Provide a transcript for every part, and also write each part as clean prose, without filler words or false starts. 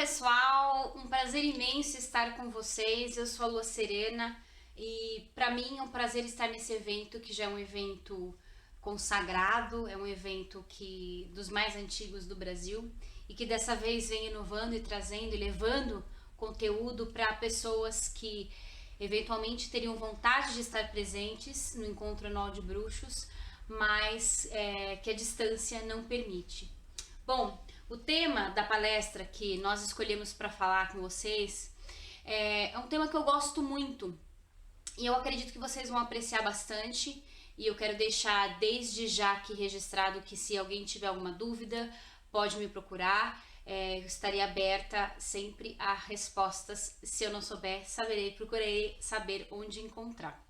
pessoal, um prazer imenso estar com vocês. Eu sou a Lua Serena e para mim é um prazer estar nesse evento que já é um evento consagrado, é um evento que dos mais antigos do Brasil e que dessa vez vem inovando e trazendo e levando conteúdo para pessoas que eventualmente teriam vontade de estar presentes no Encontro Anual de Bruxos, mas que a distância não permite. Bom, o tema da palestra que nós escolhemos para falar com vocês é um tema que eu gosto muito e eu acredito que vocês vão apreciar bastante, e eu quero deixar desde já aqui registrado que se alguém tiver alguma dúvida, pode me procurar. Eu estarei aberta sempre a respostas. Se eu não souber, procurarei saber onde encontrar.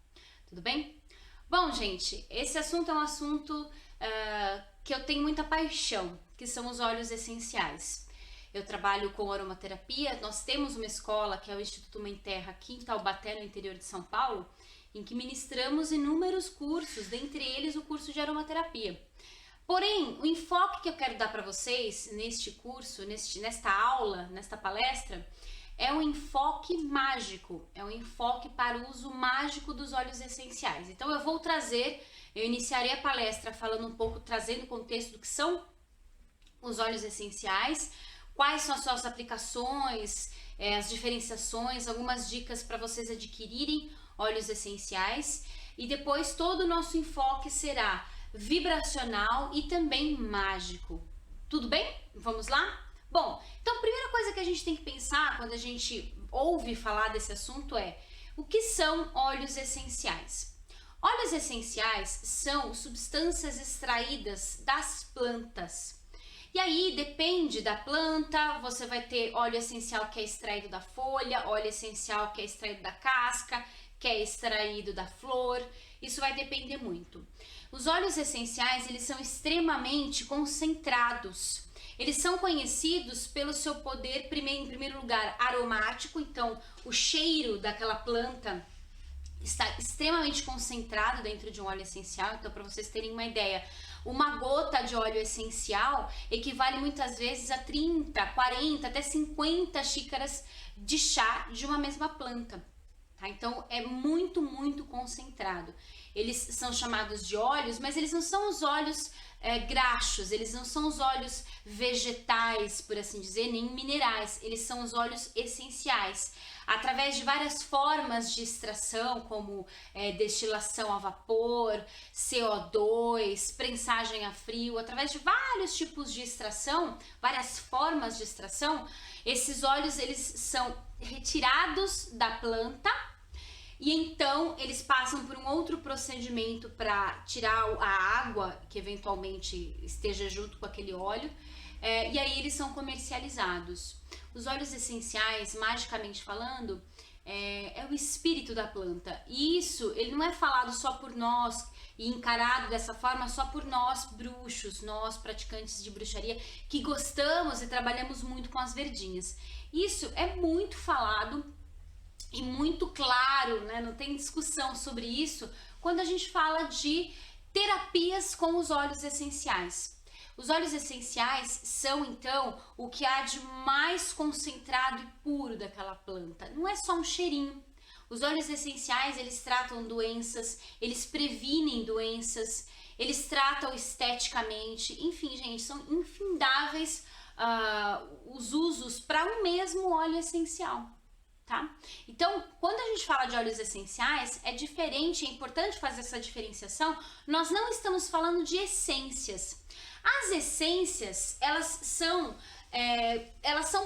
Tudo bem? Bom, gente, esse assunto é um assunto que eu tenho muita paixão, que são os óleos essenciais. Eu trabalho com aromaterapia, nós temos uma escola que é o Instituto Mãe Terra aqui em Taubaté, no interior de São Paulo, em que ministramos inúmeros cursos, dentre eles o curso de aromaterapia. Porém, o enfoque que eu quero dar para vocês neste curso, nesta aula, nesta palestra, é um enfoque mágico, é um enfoque para o uso mágico dos óleos essenciais. Então eu iniciarei a palestra falando um pouco, trazendo o contexto do que são os óleos essenciais, quais são as suas aplicações, as diferenciações, algumas dicas para vocês adquirirem óleos essenciais, e depois todo o nosso enfoque será vibracional e também mágico. Tudo bem? Vamos lá? Bom, então a primeira coisa que a gente tem que pensar quando a gente ouve falar desse assunto é: o que são óleos essenciais? Óleos essenciais são substâncias extraídas das plantas. E aí depende da planta, você vai ter óleo essencial que é extraído da folha, óleo essencial que é extraído da casca, que é extraído da flor. Isso vai depender muito. Os óleos essenciais, eles são extremamente concentrados. Eles são conhecidos pelo seu poder, em primeiro lugar, aromático. Então, o cheiro daquela planta está extremamente concentrado dentro de um óleo essencial. Então, para vocês terem uma ideia, uma gota de óleo essencial equivale muitas vezes a 30, 40, até 50 xícaras de chá de uma mesma planta. Tá? Então, é muito, muito concentrado. Eles são chamados de óleos, mas eles não são os óleos graxos, eles não são os óleos vegetais, por assim dizer, nem minerais. Eles são os óleos essenciais. Através de várias formas de extração, como destilação a vapor, CO2, prensagem a frio, através de vários tipos de extração, várias formas de extração, esses óleos eles são retirados da planta e então eles passam por um outro procedimento para tirar a água que eventualmente esteja junto com aquele óleo, e aí eles são comercializados. Os óleos essenciais, magicamente falando, é o espírito da planta. E isso, ele não é falado só por nós e encarado dessa forma só por nós bruxos, nós praticantes de bruxaria, que gostamos e trabalhamos muito com as verdinhas. Isso é muito falado e muito claro, né? Não tem discussão sobre isso quando a gente fala de terapias com os óleos essenciais. Os óleos essenciais são, então, o que há de mais concentrado e puro daquela planta. Não é só um cheirinho. Os óleos essenciais, eles tratam doenças, eles previnem doenças, eles tratam esteticamente. Enfim, gente, são infindáveis os usos para um mesmo óleo essencial. Tá? Então, quando a gente fala de óleos essenciais, é diferente, é importante fazer essa diferenciação. Nós não estamos falando de essências. As essências, elas são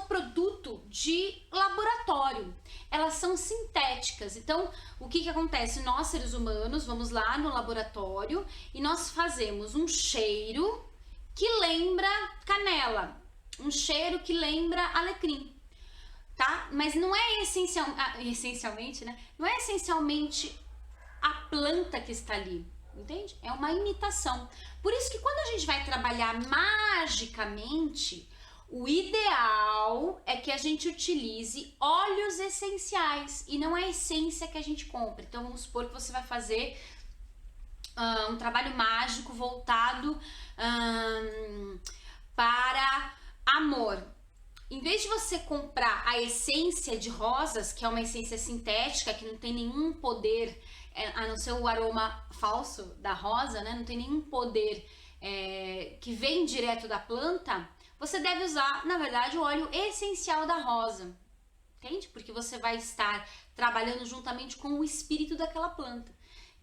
produto de laboratório, elas são sintéticas. Então, o que acontece? Nós, seres humanos, vamos lá no laboratório e nós fazemos um cheiro que lembra canela, um cheiro que lembra alecrim. Tá? Mas não é essencialmente, né? Não é essencialmente a planta que está ali, entende? É uma imitação. Por isso que quando a gente vai trabalhar magicamente, o ideal é que a gente utilize óleos essenciais e não a essência que a gente compra. Então vamos supor que você vai fazer um trabalho mágico voltado para amor. em vez de você comprar a essência de rosas, que é uma essência sintética, que não tem nenhum poder, a não ser o aroma falso da rosa, né? Não tem nenhum poder que vem direto da planta, você deve usar, na verdade, o óleo essencial da rosa, entende? Porque você vai estar trabalhando juntamente com o espírito daquela planta.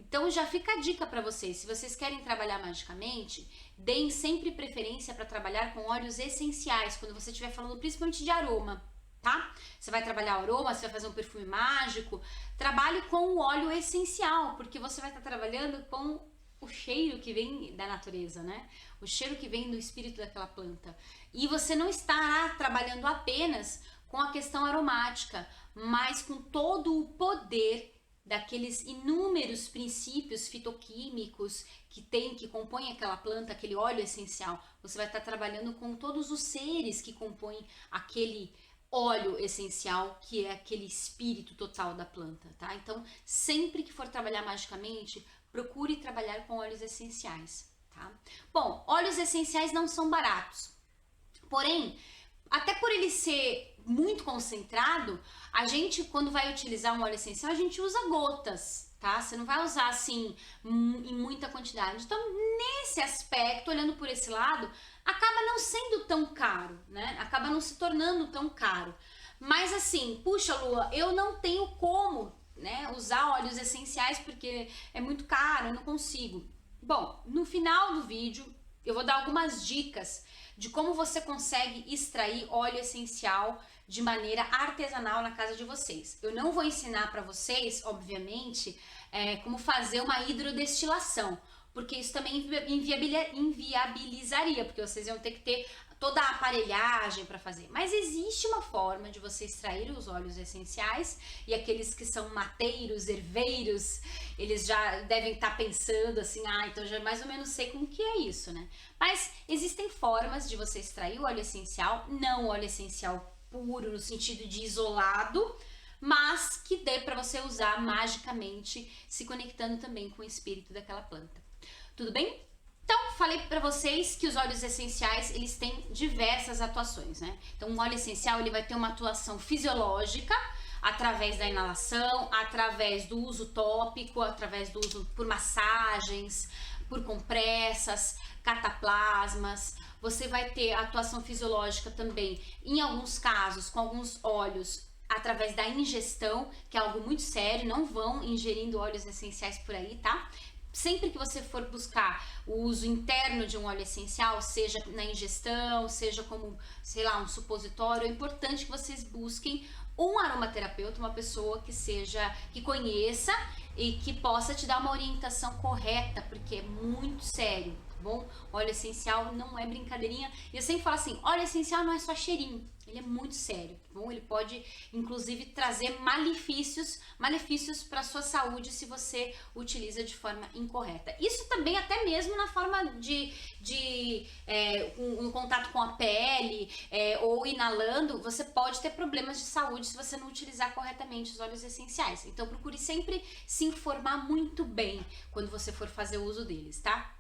Então já fica a dica para vocês, se vocês querem trabalhar magicamente, deem sempre preferência para trabalhar com óleos essenciais, quando você estiver falando principalmente de aroma, tá? Você vai trabalhar aroma, você vai fazer um perfume mágico, trabalhe com o óleo essencial, porque você vai estar trabalhando com o cheiro que vem da natureza, né? O cheiro que vem do espírito daquela planta. E você não está trabalhando apenas com a questão aromática, mas com todo o poder daqueles inúmeros princípios fitoquímicos que compõem aquela planta, aquele óleo essencial. Você vai estar trabalhando com todos os seres que compõem aquele óleo essencial, que é aquele espírito total da planta, tá? Então, sempre que for trabalhar magicamente, procure trabalhar com óleos essenciais, tá? Bom, óleos essenciais não são baratos, porém, até por ele ser muito concentrado, a gente, quando vai utilizar um óleo essencial, a gente usa gotas, tá? Você não vai usar assim em muita quantidade. Então, nesse aspecto, olhando por esse lado, acaba não sendo tão caro, né? Acaba não se tornando tão caro. Mas assim, puxa, Lua, eu não tenho como, né, usar óleos essenciais porque é muito caro, eu não consigo. Bom, no final do vídeo, eu vou dar algumas dicas de como você consegue extrair óleo essencial de maneira artesanal na casa de vocês. Eu não vou ensinar para vocês, obviamente, como fazer uma hidrodestilação, porque isso também inviabilizaria, porque vocês iam ter que ter toda a aparelhagem para fazer. Mas existe uma forma de você extrair os óleos essenciais, e aqueles que são mateiros, herveiros, eles já devem estar pensando assim, então já mais ou menos sei como que é isso, né? Mas existem formas de você extrair o óleo essencial, não o óleo essencial puro no sentido de isolado, mas que dê para você usar magicamente, se conectando também com o espírito daquela planta. Tudo bem? Então, falei para vocês que os óleos essenciais, eles têm diversas atuações, né? Então, um óleo essencial, ele vai ter uma atuação fisiológica, através da inalação, através do uso tópico, através do uso por massagens, por compressas, cataplasmas. Você vai ter atuação fisiológica também, em alguns casos, com alguns óleos, através da ingestão, que é algo muito sério, não vão ingerindo óleos essenciais por aí, tá? Sempre que você for buscar o uso interno de um óleo essencial, seja na ingestão, seja como, sei lá, um supositório, é importante que vocês busquem um aromaterapeuta, uma pessoa que conheça e que possa te dar uma orientação correta, porque é muito sério, tá bom? Óleo essencial não é brincadeirinha. E eu sempre falo assim, óleo essencial não é só cheirinho, ele é muito sério, tá bom? Ele pode, inclusive, trazer malefícios para sua saúde se você utiliza de forma incorreta. Isso também até mesmo na forma um contato com a pele ou inalando, você pode ter problemas de saúde se você não utilizar corretamente os óleos essenciais. Então procure sempre se informar muito bem quando você for fazer o uso deles, tá?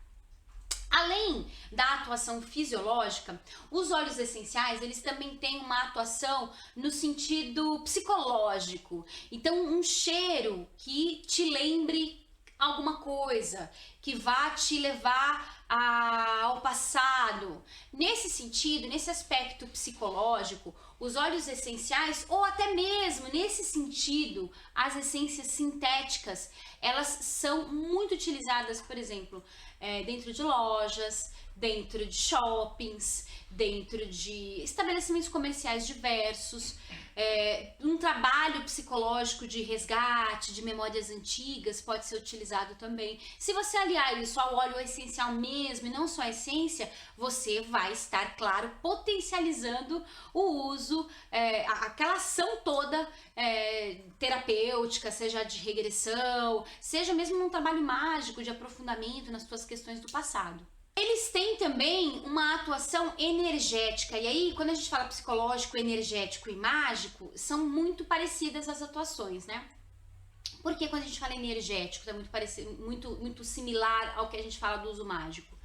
Além da atuação fisiológica, os óleos essenciais, eles também têm uma atuação no sentido psicológico. Então, um cheiro que te lembre alguma coisa, que vá te levar ao passado. Nesse sentido, nesse aspecto psicológico, os óleos essenciais, ou até mesmo nesse sentido, as essências sintéticas, elas são muito utilizadas, por exemplo, dentro de lojas, dentro de shoppings, dentro de estabelecimentos comerciais diversos, um trabalho psicológico de resgate, de memórias antigas pode ser utilizado também. Se você aliar isso ao óleo essencial mesmo e não só a essência, você vai estar, claro, potencializando o uso, aquela ação toda terapêutica, seja de regressão, seja mesmo um trabalho mágico de aprofundamento nas suas questões do passado. Eles têm também uma atuação energética, e aí quando a gente fala psicológico, energético e mágico, são muito parecidas as atuações, né? Porque quando a gente fala energético, é muito parecido, muito similar ao que a gente fala do uso mágico.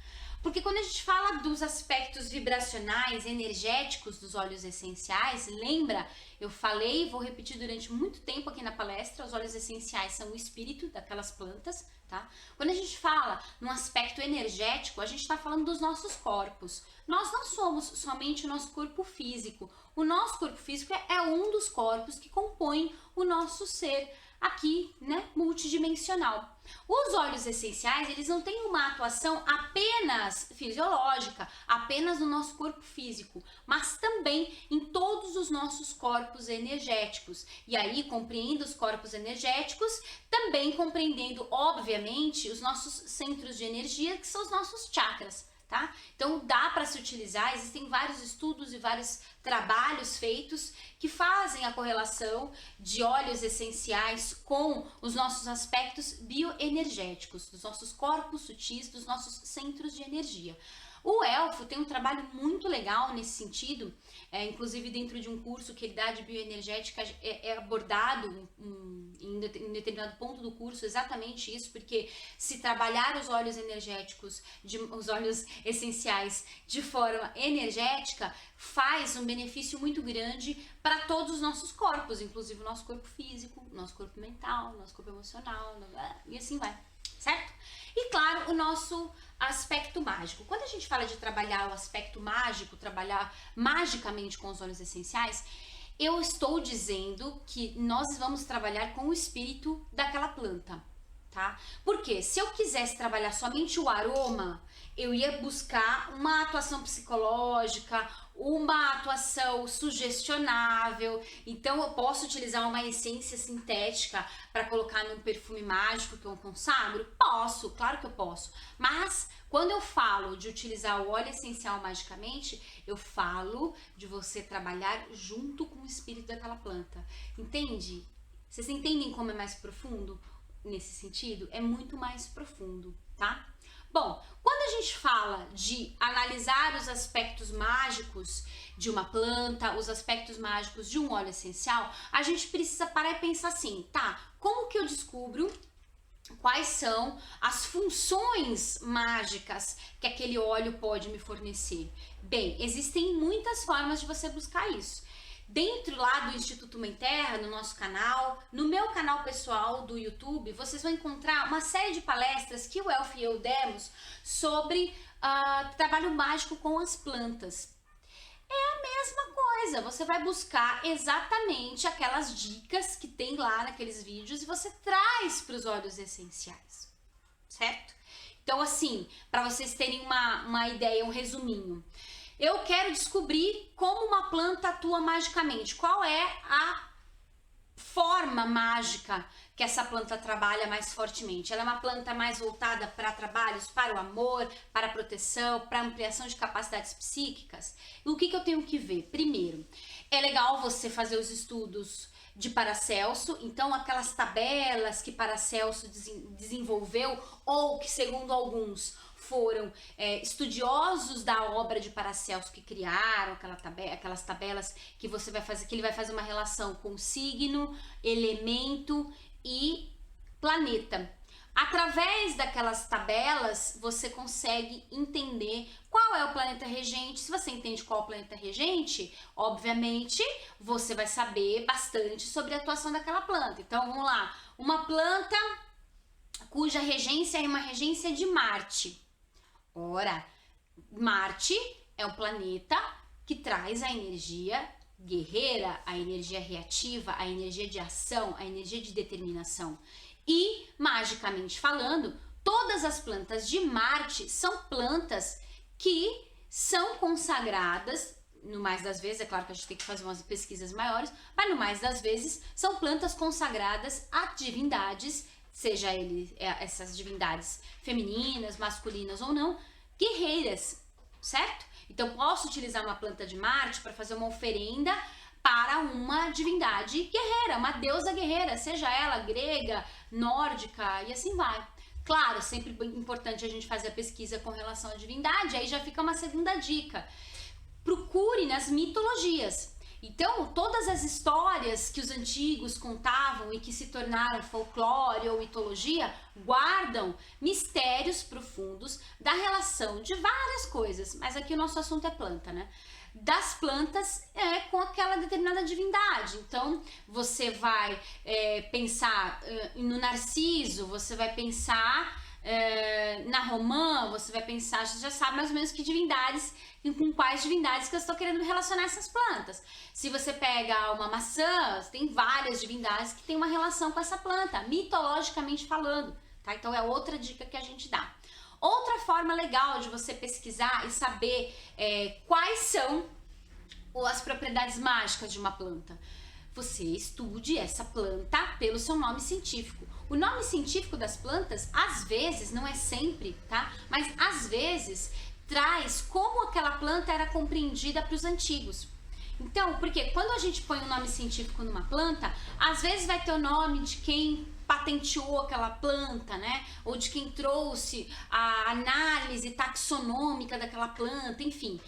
Porque quando a gente fala dos aspectos vibracionais, energéticos dos óleos essenciais, lembra, eu falei e vou repetir durante muito tempo aqui na palestra, os óleos essenciais são o espírito daquelas plantas, tá? Quando a gente fala num aspecto energético, a gente está falando dos nossos corpos. Nós não somos somente o nosso corpo físico. O nosso corpo físico é um dos corpos que compõem o nosso ser aqui, né, multidimensional. Os óleos essenciais, eles não têm uma atuação apenas fisiológica, apenas no nosso corpo físico, mas também em todos os nossos corpos energéticos. E aí, compreendendo os corpos energéticos, também compreendendo, obviamente, os nossos centros de energia, que são os nossos chakras. Tá? Então dá para se utilizar, existem vários estudos e vários trabalhos feitos que fazem a correlação de óleos essenciais com os nossos aspectos bioenergéticos, dos nossos corpos sutis, dos nossos centros de energia. O Elfo tem um trabalho muito legal nesse sentido, inclusive dentro de um curso que ele dá de bioenergética é abordado em determinado ponto do curso exatamente isso, porque se trabalhar os óleos energéticos, os óleos essenciais de forma energética, faz um benefício muito grande para todos os nossos corpos, inclusive o nosso corpo físico, o nosso corpo mental, o nosso corpo emocional, e assim vai, certo? E claro, o nosso aspecto mágico. Quando a gente fala de trabalhar o aspecto mágico, trabalhar magicamente com os óleos essenciais, eu estou dizendo que nós vamos trabalhar com o espírito daquela planta, tá? Porque se eu quisesse trabalhar somente o aroma, eu ia buscar uma atuação psicológica, uma atuação sugestionável. Então eu posso utilizar uma essência sintética para colocar num perfume mágico que eu consagro? Posso, claro que eu posso. Mas quando eu falo de utilizar o óleo essencial magicamente, eu falo de você trabalhar junto com o espírito daquela planta. Entende? Vocês entendem como é mais profundo? Nesse sentido, é muito mais profundo, tá? Bom, quando a gente fala de analisar os aspectos mágicos de uma planta, os aspectos mágicos de um óleo essencial, a gente precisa parar e pensar assim, tá? Como que eu descubro quais são as funções mágicas que aquele óleo pode me fornecer? Bem, existem muitas formas de você buscar isso. Dentro lá do Instituto Mãe Terra, no nosso canal, no meu canal pessoal do YouTube, vocês vão encontrar uma série de palestras que o Elfo e eu demos sobre trabalho mágico com as plantas. É a mesma coisa, você vai buscar exatamente aquelas dicas que tem lá naqueles vídeos e você traz para os óleos essenciais, certo? Então assim, para vocês terem uma ideia, um resuminho. Eu quero descobrir como uma planta atua magicamente. Qual é a forma mágica que essa planta trabalha mais fortemente? Ela é uma planta mais voltada para trabalhos, para o amor, para a proteção, para a ampliação de capacidades psíquicas? E o que eu tenho que ver? Primeiro, é legal você fazer os estudos de Paracelso, então aquelas tabelas que Paracelso desenvolveu ou que segundo alguns foram estudiosos da obra de Paracelso que criaram aquelas tabelas que você vai fazer, que ele vai fazer uma relação com signo, elemento e planeta. Através daquelas tabelas você consegue entender qual é o planeta regente. Se você entende qual é o planeta regente, obviamente você vai saber bastante sobre a atuação daquela planta. Então vamos lá, uma planta cuja regência é uma regência de Marte. Ora, Marte é um planeta que traz a energia guerreira, a energia reativa, a energia de ação, a energia de determinação. E, magicamente falando, todas as plantas de Marte são plantas que são consagradas, no mais das vezes, é claro que a gente tem que fazer umas pesquisas maiores, mas no mais das vezes são plantas consagradas a divindades, seja essas divindades femininas, masculinas ou não, guerreiras, certo? Então posso utilizar uma planta de Marte para fazer uma oferenda para uma divindade guerreira, uma deusa guerreira, seja ela grega, nórdica e assim vai. Claro, sempre importante a gente fazer a pesquisa com relação à divindade, aí já fica uma segunda dica. Procure nas mitologias. Então, todas as histórias que os antigos contavam e que se tornaram folclore ou mitologia guardam mistérios profundos da relação de várias coisas, mas aqui o nosso assunto é planta, né? Das plantas com aquela determinada divindade. Então, você vai pensar no Narciso, você vai pensar na Romã, você vai pensar, você já sabe mais ou menos que divindades, com quais divindades que eu estou querendo relacionar essas plantas. Se você pega uma maçã, tem várias divindades que têm uma relação com essa planta, mitologicamente falando, tá? Então é outra dica que a gente dá. Outra forma legal de você pesquisar e saber quais são as propriedades mágicas de uma planta. Você estude essa planta pelo seu nome científico. O nome científico das plantas, às vezes, não é sempre, tá? Mas às vezes traz como aquela planta era compreendida para os antigos. Então, porque quando a gente põe um nome científico numa planta, às vezes vai ter o nome de quem patenteou aquela planta, né? Ou de quem trouxe a análise taxonômica daquela planta, enfim.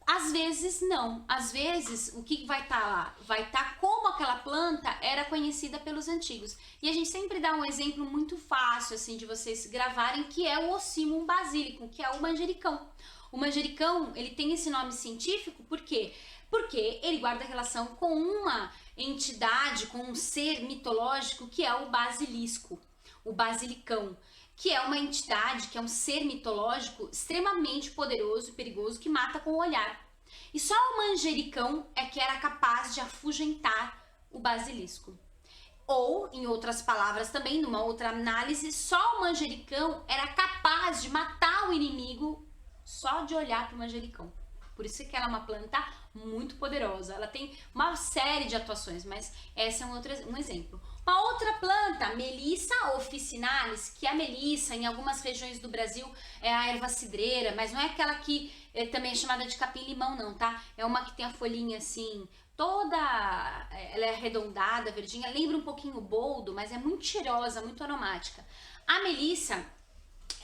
Às vezes não, às vezes o que vai estar lá? Vai estar como aquela planta era conhecida pelos antigos. E a gente sempre dá um exemplo muito fácil assim de vocês gravarem, que é o Ocimum basilicum, que é o manjericão. O manjericão, ele tem esse nome científico por quê? Porque ele guarda relação com uma entidade, com um ser mitológico que é o basilisco, o basilicão, que é uma entidade, que é um ser mitológico extremamente poderoso e perigoso que mata com o olhar. E só o manjericão é que era capaz de afugentar o basilisco. Ou, em outras palavras também, numa outra análise, só o manjericão era capaz de matar o inimigo só de olhar para o manjericão. Por isso que ela é uma planta muito poderosa. Ela tem uma série de atuações, mas esse é um exemplo. Uma outra planta, Melissa officinalis, que a melissa em algumas regiões do Brasil é a erva cidreira, mas não é aquela que também é chamada de capim-limão não, tá? É uma que tem a folhinha assim, toda, ela é arredondada, verdinha, lembra um pouquinho o boldo, mas é muito cheirosa, muito aromática. A melissa,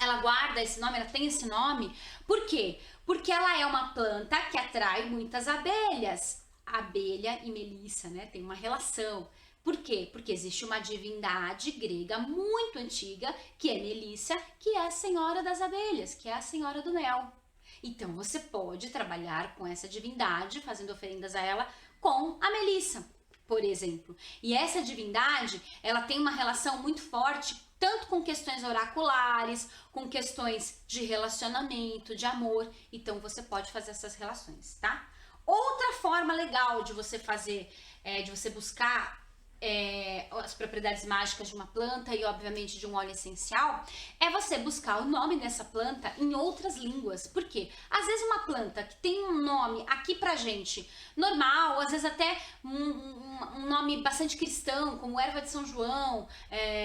ela guarda esse nome, ela tem esse nome, por quê? Porque ela é uma planta que atrai muitas abelhas. Abelha e melissa, né? Tem uma relação. Por quê? Porque existe uma divindade grega muito antiga, que é Melissa, que é a senhora das abelhas, que é a senhora do mel. Então você pode trabalhar com essa divindade, fazendo oferendas a ela com a Melissa, por exemplo. E essa divindade, ela tem uma relação muito forte, tanto com questões oraculares, com questões de relacionamento, de amor. Então você pode fazer essas relações, tá? Outra forma legal de você fazer, de você buscar as propriedades mágicas de uma planta e obviamente de um óleo essencial, é você buscar o nome dessa planta em outras línguas. Por quê? Às vezes uma planta que tem um nome aqui pra gente normal, às vezes até um nome bastante cristão, como erva de São João,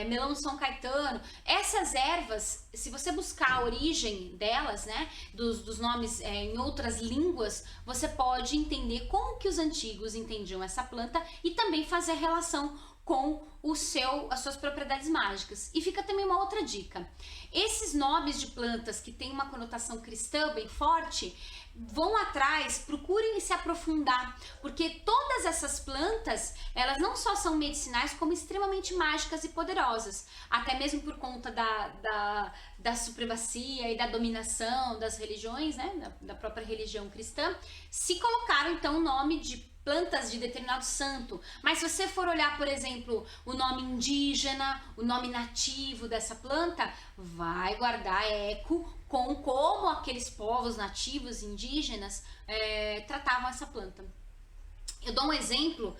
melão de São Caetano, essas ervas, se você buscar a origem delas, né, dos nomes em outras línguas, você pode entender como que os antigos entendiam essa planta e também fazer relação com as suas propriedades mágicas. E fica também uma outra dica. Esses nomes de plantas que têm uma conotação cristã bem forte, vão atrás, procurem se aprofundar, porque todas essas plantas, elas não só são medicinais, como extremamente mágicas e poderosas, até mesmo por conta da supremacia e da dominação das religiões, né, da própria religião cristã, se colocaram então o nome de plantas de determinado santo. Mas se você for olhar, por exemplo, o nome indígena, o nome nativo dessa planta, vai guardar eco com como aqueles povos nativos indígenas tratavam essa planta. Eu dou um exemplo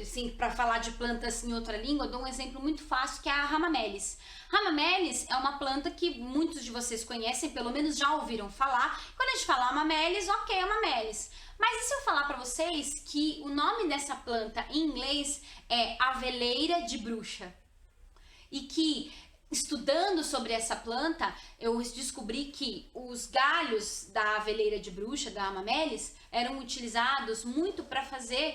assim, para falar de plantas em outra língua, eu dou um exemplo muito fácil, que é a Ramamelis. Ramamelis é uma planta que muitos de vocês conhecem, pelo menos já ouviram falar. Quando a gente fala Ramamelis, ok, Ramamelis. Mas e se eu falar para vocês que o nome dessa planta em inglês é aveleira de bruxa? E que, estudando sobre essa planta, eu descobri que os galhos da aveleira de bruxa, da Ramamelis, eram utilizados muito para fazer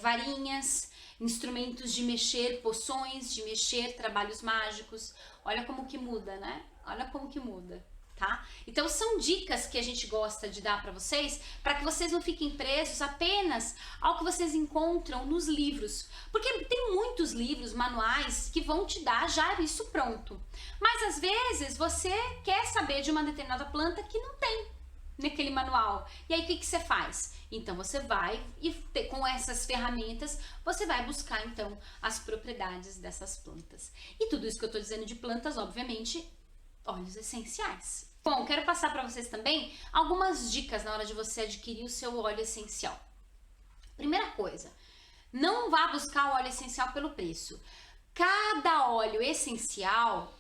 varinhas, instrumentos de mexer, poções, de mexer, trabalhos mágicos. Olha como que muda, né? Olha como que muda. tá? Então são dicas que a gente gosta de dar para que vocês não fiquem presos apenas ao que vocês encontram nos livros, porque tem muitos livros, manuais que vão te dar já isso pronto. Mas às vezes você quer saber de uma determinada planta que não tem naquele manual. E aí o que você faz? Então você vai e com essas ferramentas você vai buscar então as propriedades dessas plantas. E tudo isso que eu estou dizendo de plantas, obviamente, óleos essenciais. Bom, quero passar para vocês também algumas dicas na hora de você adquirir o seu óleo essencial. Primeira coisa, não vá buscar o óleo essencial pelo preço. Cada óleo essencial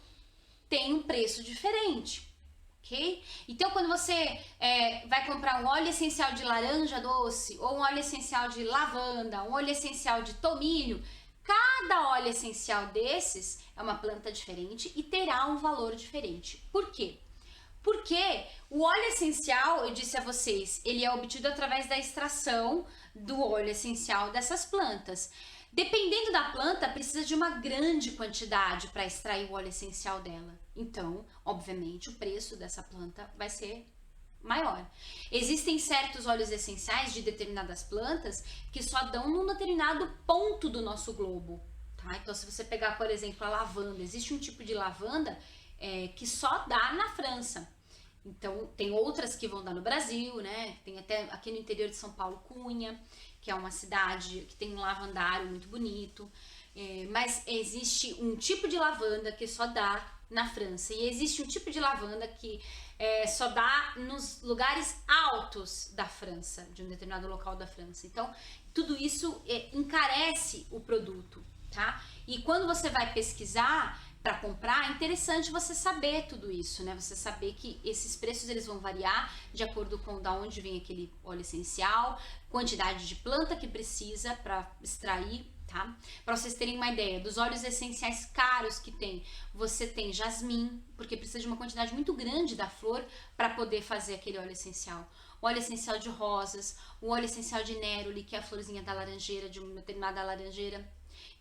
tem um preço diferente. Okay? Então, quando você vai comprar um óleo essencial de laranja doce, ou um óleo essencial de lavanda, um óleo essencial de tomilho, cada óleo essencial desses é uma planta diferente e terá um valor diferente. Por quê? Porque o óleo essencial, eu disse a vocês, ele é obtido através da extração do óleo essencial dessas plantas. Dependendo da planta, precisa de uma grande quantidade para extrair o óleo essencial dela. Então, obviamente, o preço dessa planta vai ser maior. Existem certos óleos essenciais de determinadas plantas que só dão num determinado ponto do nosso globo. Tá? Então, se você pegar, por exemplo, a lavanda, existe um tipo de lavanda que só dá na França. Então, tem outras que vão dar no Brasil, né? Tem até aqui no interior de São Paulo, Cunha, que é uma cidade que tem um lavandário muito bonito. Mas existe um tipo de lavanda que só dá na França. E existe um tipo de lavanda que só dá nos lugares altos da França, de um determinado local da França. Então, tudo isso encarece o produto, tá? E quando você vai pesquisar para comprar, é interessante você saber tudo isso, né? Você saber que esses preços eles vão variar de acordo com da onde vem aquele óleo essencial, quantidade de planta que precisa para extrair, tá? Para vocês terem uma ideia, dos óleos essenciais caros que tem, você tem jasmim, porque precisa de uma quantidade muito grande da flor para poder fazer aquele óleo essencial. O óleo essencial de rosas, o óleo essencial de néroli, que é a florzinha da laranjeira, de uma determinada laranjeira.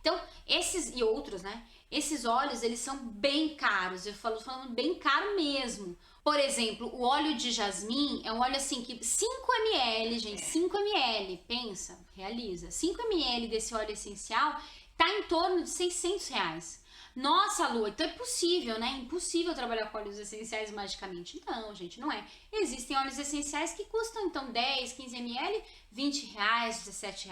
Então, esses e outros, né? Esses óleos, eles são bem caros, eu falo falando bem caro mesmo. Por exemplo, o óleo de jasmim é um óleo assim que 5 ml, gente, 5 ml, pensa, realiza. 5 ml desse óleo essencial tá em torno de R$ 600. Nossa, Lu, então é possível, né? Impossível trabalhar com óleos essenciais magicamente. Não, gente, não é. Existem óleos essenciais que custam, então, 10, 15 ml, R$ 20, R$ 17.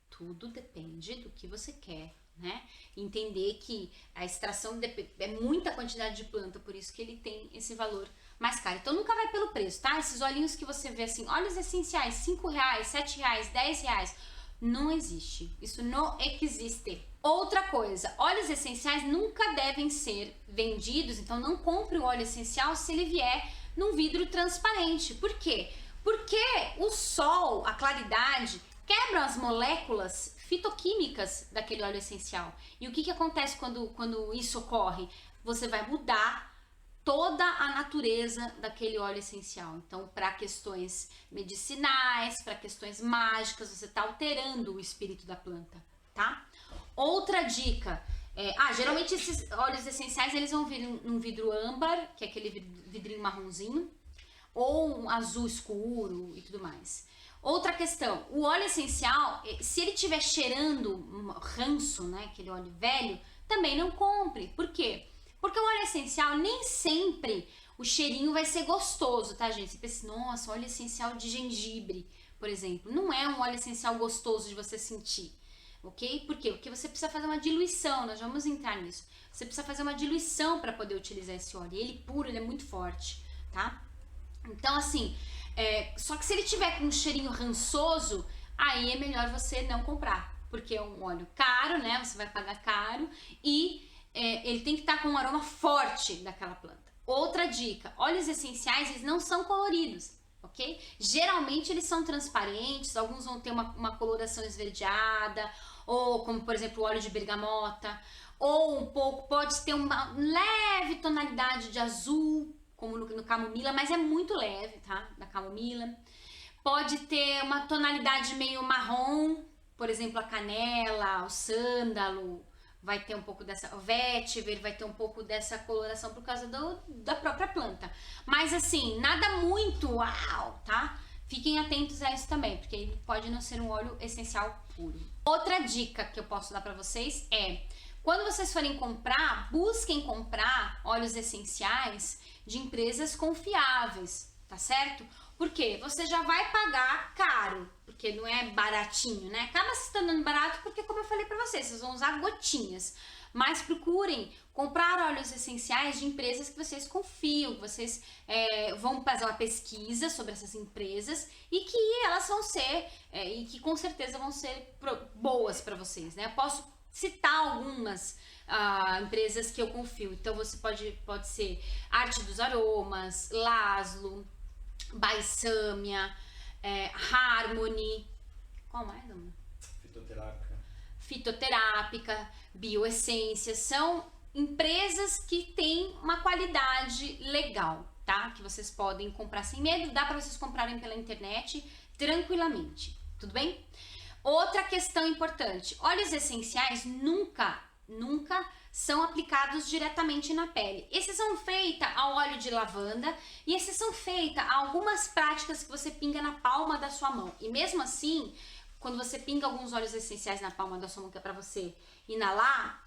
Tudo depende do que você quer, né? Entender que a extração é muita quantidade de planta, por isso que ele tem esse valor mais caro. Então nunca vai pelo preço, tá? Esses olhinhos que você vê assim, óleos essenciais, R$ 5, R$ 7, R$ 10, não existe. Isso não existe. Outra coisa, óleos essenciais nunca devem ser vendidos, então não compre o óleo essencial se ele vier num vidro transparente. Por quê? Porque o sol, a claridade, quebram as moléculas fitoquímicas daquele óleo essencial. E o que acontece quando isso ocorre? Você vai mudar toda a natureza daquele óleo essencial. Então, para questões medicinais, para questões mágicas, você está alterando o espírito da planta, tá? Outra dica, geralmente esses óleos essenciais eles vão vir num vidro âmbar, que é aquele vidrinho marronzinho, ou um azul escuro e tudo mais. Outra questão, o óleo essencial, se ele estiver cheirando ranço, né, aquele óleo velho, também não compre. Por quê? Porque o óleo essencial nem sempre o cheirinho vai ser gostoso, tá, gente? Você pensa, nossa, óleo essencial de gengibre, por exemplo, não é um óleo essencial gostoso de você sentir, ok? Por quê? Porque você precisa fazer uma diluição, nós vamos entrar nisso. Você precisa fazer uma diluição para poder utilizar esse óleo. Ele puro, ele é muito forte, tá? Então, assim, só que se ele tiver com um cheirinho rançoso, aí é melhor você não comprar, porque é um óleo caro, né? Você vai pagar caro e ele tem que estar com um aroma forte daquela planta. Outra dica, óleos essenciais, eles não são coloridos, ok? Geralmente eles são transparentes, alguns vão ter uma coloração esverdeada, ou como, por exemplo, o óleo de bergamota, ou um pouco, pode ter uma leve tonalidade de azul, como no camomila, mas é muito leve, tá? Da camomila. Pode ter uma tonalidade meio marrom, por exemplo, a canela, o sândalo, vai ter um pouco dessa vetiver, vai ter um pouco dessa coloração por causa da própria planta. Mas assim, nada muito uau, tá? Fiquem atentos a isso também, porque ele pode não ser um óleo essencial puro. Outra dica que eu posso dar para vocês é, quando vocês forem comprar, busquem comprar óleos essenciais de empresas confiáveis, tá certo? Porque você já vai pagar caro, porque não é baratinho, né? Acaba se tornando barato porque, como eu falei pra vocês vão usar gotinhas. Mas procurem comprar óleos essenciais de empresas que vocês confiam, que vocês vão fazer uma pesquisa sobre essas empresas e que elas vão ser, e que com certeza vão ser boas para vocês, né? Eu posso citar algumas empresas que eu confio. Então você pode ser Arte dos Aromas, Laszlo, Balsamia, Harmony, qual mais, amor? Fitoterápica, Bioessência, são empresas que têm uma qualidade legal, tá? Que vocês podem comprar sem medo, dá para vocês comprarem pela internet tranquilamente, tudo bem? Outra questão importante, óleos essenciais nunca são aplicados diretamente na pele. Esses são feitos ao óleo de lavanda e esses são feitos a algumas práticas que você pinga na palma da sua mão. E mesmo assim, quando você pinga alguns óleos essenciais na palma da sua mão, que é para você inalar,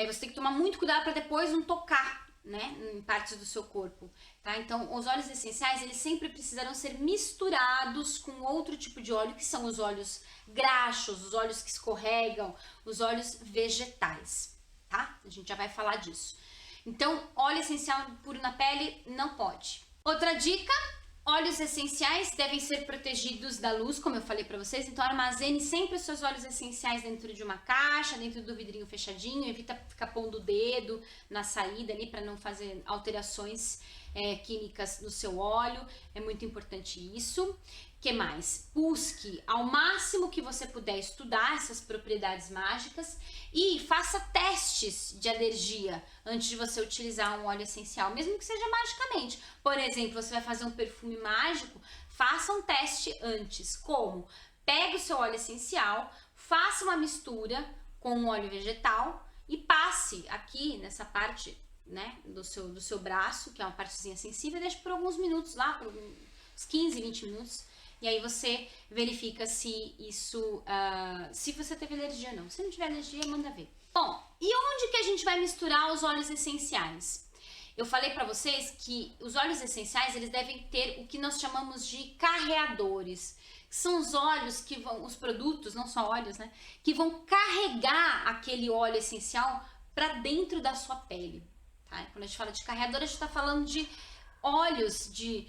você tem que tomar muito cuidado para depois não tocar, né, em partes do seu corpo, tá? Então, os óleos essenciais, eles sempre precisarão ser misturados com outro tipo de óleo, que são os óleos graxos, os óleos que escorregam, os óleos vegetais, tá? A gente já vai falar disso. Então, óleo essencial puro na pele não pode. Outra dica, óleos essenciais devem ser protegidos da luz, como eu falei para vocês, então armazene sempre os seus óleos essenciais dentro de uma caixa, dentro do vidrinho fechadinho, evita ficar pondo o dedo na saída ali para não fazer alterações químicas no seu óleo, é muito importante isso. Que mais? Busque ao máximo que você puder estudar essas propriedades mágicas e faça testes de alergia antes de você utilizar um óleo essencial, mesmo que seja magicamente. Por exemplo, você vai fazer um perfume mágico, faça um teste antes. Como? Pegue o seu óleo essencial, faça uma mistura com um óleo vegetal e passe aqui nessa parte, né, do seu braço, que é uma partezinha sensível, e deixe por alguns minutos lá, por uns 15, 20 minutos. E aí você verifica se isso, se você teve alergia ou não. Se não tiver alergia, manda ver. Bom, e onde que a gente vai misturar os óleos essenciais? Eu falei para vocês que os óleos essenciais, eles devem ter o que nós chamamos de carreadores. São os óleos que vão, os produtos, não só óleos, né? Que vão carregar aquele óleo essencial para dentro da sua pele. Tá? Quando a gente fala de carreador, a gente está falando de óleos, de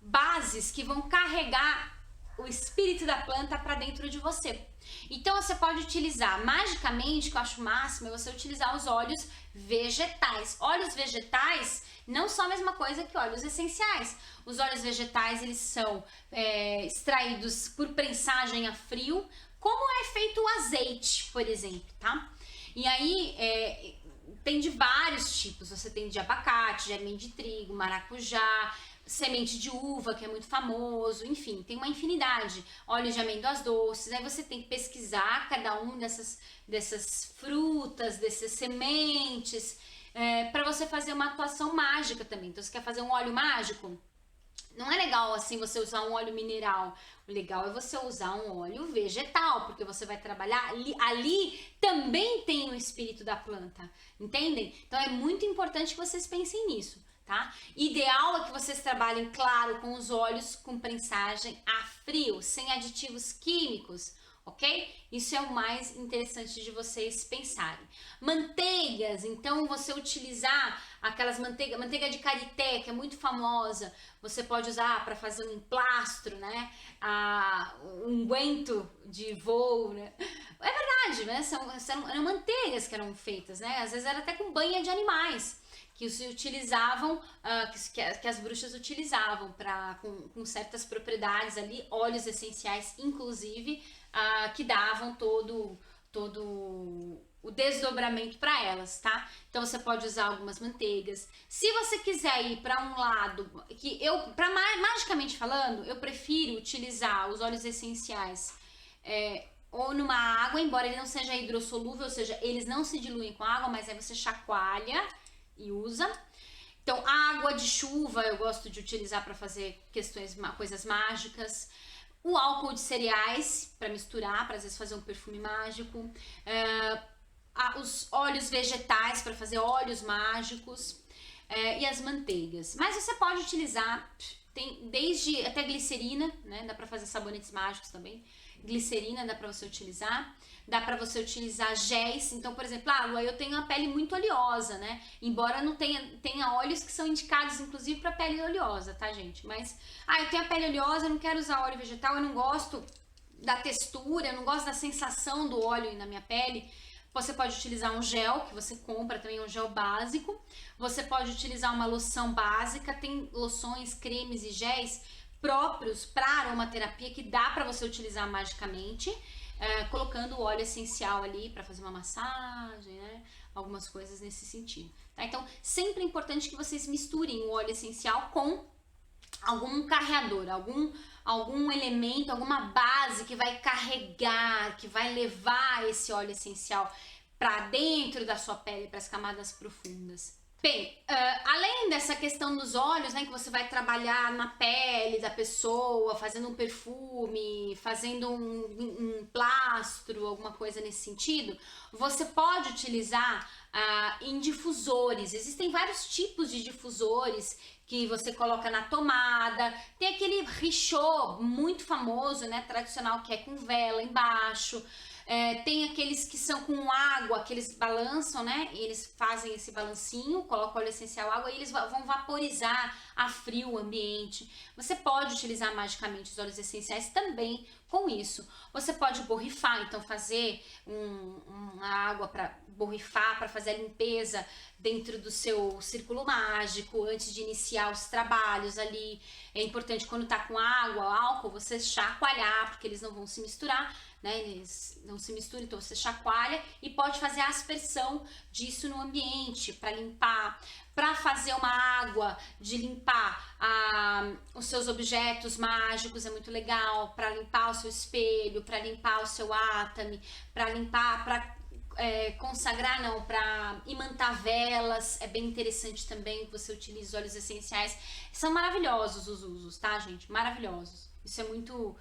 bases que vão carregar o espírito da planta para dentro de você. Então você pode utilizar, magicamente, que eu acho o máximo, é você utilizar os óleos vegetais. Óleos vegetais não são a mesma coisa que óleos essenciais. Os óleos vegetais, eles são extraídos por prensagem a frio, como é feito o azeite, por exemplo, tá? E aí, tem de vários tipos. Você tem de abacate, germe de trigo, maracujá, semente de uva, que é muito famoso, enfim, tem uma infinidade, óleo de amêndoas doces. Aí você tem que pesquisar cada um dessas frutas, dessas sementes, para você fazer uma atuação mágica também. Então, você quer fazer um óleo mágico? Não é legal assim você usar um óleo mineral. O legal é você usar um óleo vegetal, porque você vai trabalhar ali também tem o espírito da planta, entendem? Então é muito importante que vocês pensem nisso, tá? Ideal é que vocês trabalhem, claro, com os óleos com prensagem a frio, sem aditivos químicos, ok? Isso é o mais interessante de vocês pensarem. Manteigas, então você utilizar aquelas manteiga de karité, que é muito famosa, você pode usar para fazer um emplastro, né? Um unguento de voo, né? É verdade, né? Eram manteigas que eram feitas, né? Às vezes era até com banha de animais, que se utilizavam, que as bruxas utilizavam com certas propriedades ali, óleos essenciais, inclusive, que davam todo o desdobramento para elas, tá? Então você pode usar algumas manteigas. Se você quiser ir para um lado que magicamente falando, eu prefiro utilizar os óleos essenciais ou numa água, embora ele não seja hidrossolúvel, ou seja, eles não se diluem com água, mas aí você chacoalha e usa. Então, água de chuva eu gosto de utilizar para fazer coisas mágicas. O álcool de cereais para misturar, para às vezes fazer um perfume mágico. Os óleos vegetais para fazer óleos mágicos. E as manteigas. Mas você pode utilizar, tem desde até glicerina, né? Dá para fazer sabonetes mágicos também. Glicerina dá para você utilizar. Dá para você utilizar géis. Então, por exemplo, Lu, eu tenho uma pele muito oleosa, né? Embora não tenha óleos que são indicados, inclusive, para pele oleosa, tá, gente? Mas, eu tenho a pele oleosa, eu não quero usar óleo vegetal, eu não gosto da textura, eu não gosto da sensação do óleo na minha pele. Você pode utilizar um gel, que você compra também, um gel básico. Você pode utilizar uma loção básica. Tem loções, cremes e géis próprios para aromaterapia que dá para você utilizar magicamente, colocando o óleo essencial ali para fazer uma massagem, né? Algumas coisas nesse sentido. Tá? Então, sempre é importante que vocês misturem o óleo essencial com algum carreador, algum elemento, alguma base que vai carregar, que vai levar esse óleo essencial para dentro da sua pele, para as camadas profundas. Bem, além dessa questão dos óleos, né, que você vai trabalhar na pele da pessoa, fazendo um perfume, fazendo um plastro, alguma coisa nesse sentido, você pode utilizar em difusores. Existem vários tipos de difusores que você coloca na tomada. Tem aquele Richaud muito famoso, né, tradicional, que é com vela embaixo. Tem aqueles que são com água, que eles balançam, né? E eles fazem esse balancinho, colocam óleo essencial água e eles vão vaporizar a frio o ambiente. Você pode utilizar magicamente os óleos essenciais também com isso. Você pode borrifar, então fazer uma água para borrifar, para fazer a limpeza dentro do seu círculo mágico, antes de iniciar os trabalhos ali. É importante quando tá com água, álcool, você chacoalhar, porque eles não vão se misturar, né? Eles não se misturam, então você chacoalha e pode fazer a aspersão disso no ambiente para limpar, para fazer uma água de limpar os seus objetos mágicos, é muito legal, para limpar o seu espelho, para limpar o seu átame, para limpar, para consagrar, não, para imantar velas, é bem interessante também que você utilize óleos essenciais. São maravilhosos os usos, tá, gente? Maravilhosos. Isso é muito...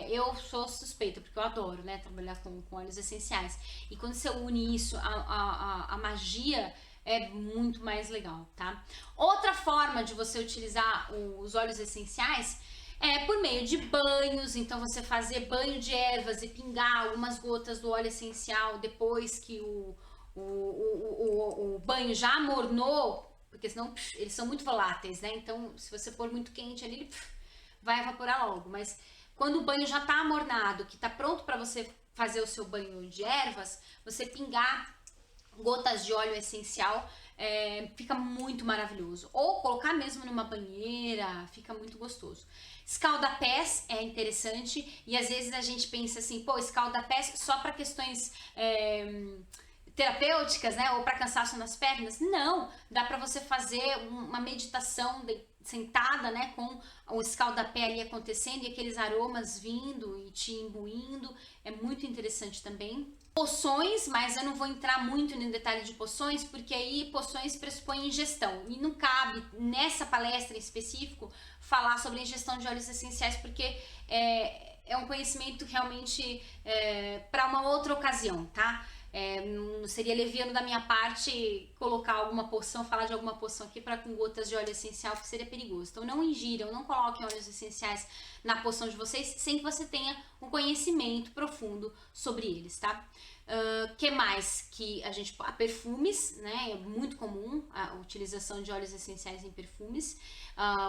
eu sou suspeita, porque eu adoro, né, trabalhar com óleos essenciais. E quando você une isso a magia, é muito mais legal, tá? Outra forma de você utilizar os óleos essenciais é por meio de banhos. Então você fazer banho de ervas e pingar algumas gotas do óleo essencial depois que o banho já amornou, porque senão eles são muito voláteis, né? Então se você pôr muito quente ali, ele vai evaporar logo. Mas quando o banho já tá amornado, que tá pronto para você fazer o seu banho de ervas, você pingar gotas de óleo essencial, fica muito maravilhoso. Ou colocar mesmo numa banheira, fica muito gostoso. Escalda-pés é interessante, e às vezes a gente pensa assim, pô, escalda-pés só para questões terapêuticas, né, ou para cansaço nas pernas. Não, dá para você fazer uma meditação sentada, né, com o escaldapé ali acontecendo e aqueles aromas vindo e te imbuindo, é muito interessante também. Poções, mas eu não vou entrar muito no detalhe de poções, porque aí poções pressupõem ingestão, e não cabe nessa palestra em específico falar sobre a ingestão de óleos essenciais, porque é um conhecimento realmente para uma outra ocasião, tá? Não seria leviano da minha parte colocar alguma poção, falar de alguma poção aqui com gotas de óleo essencial, que seria perigoso. Então não ingiram, não coloquem óleos essenciais na poção de vocês sem que você tenha um conhecimento profundo sobre eles, tá? Que mais que a gente... perfumes, né? É muito comum a utilização de óleos essenciais em perfumes.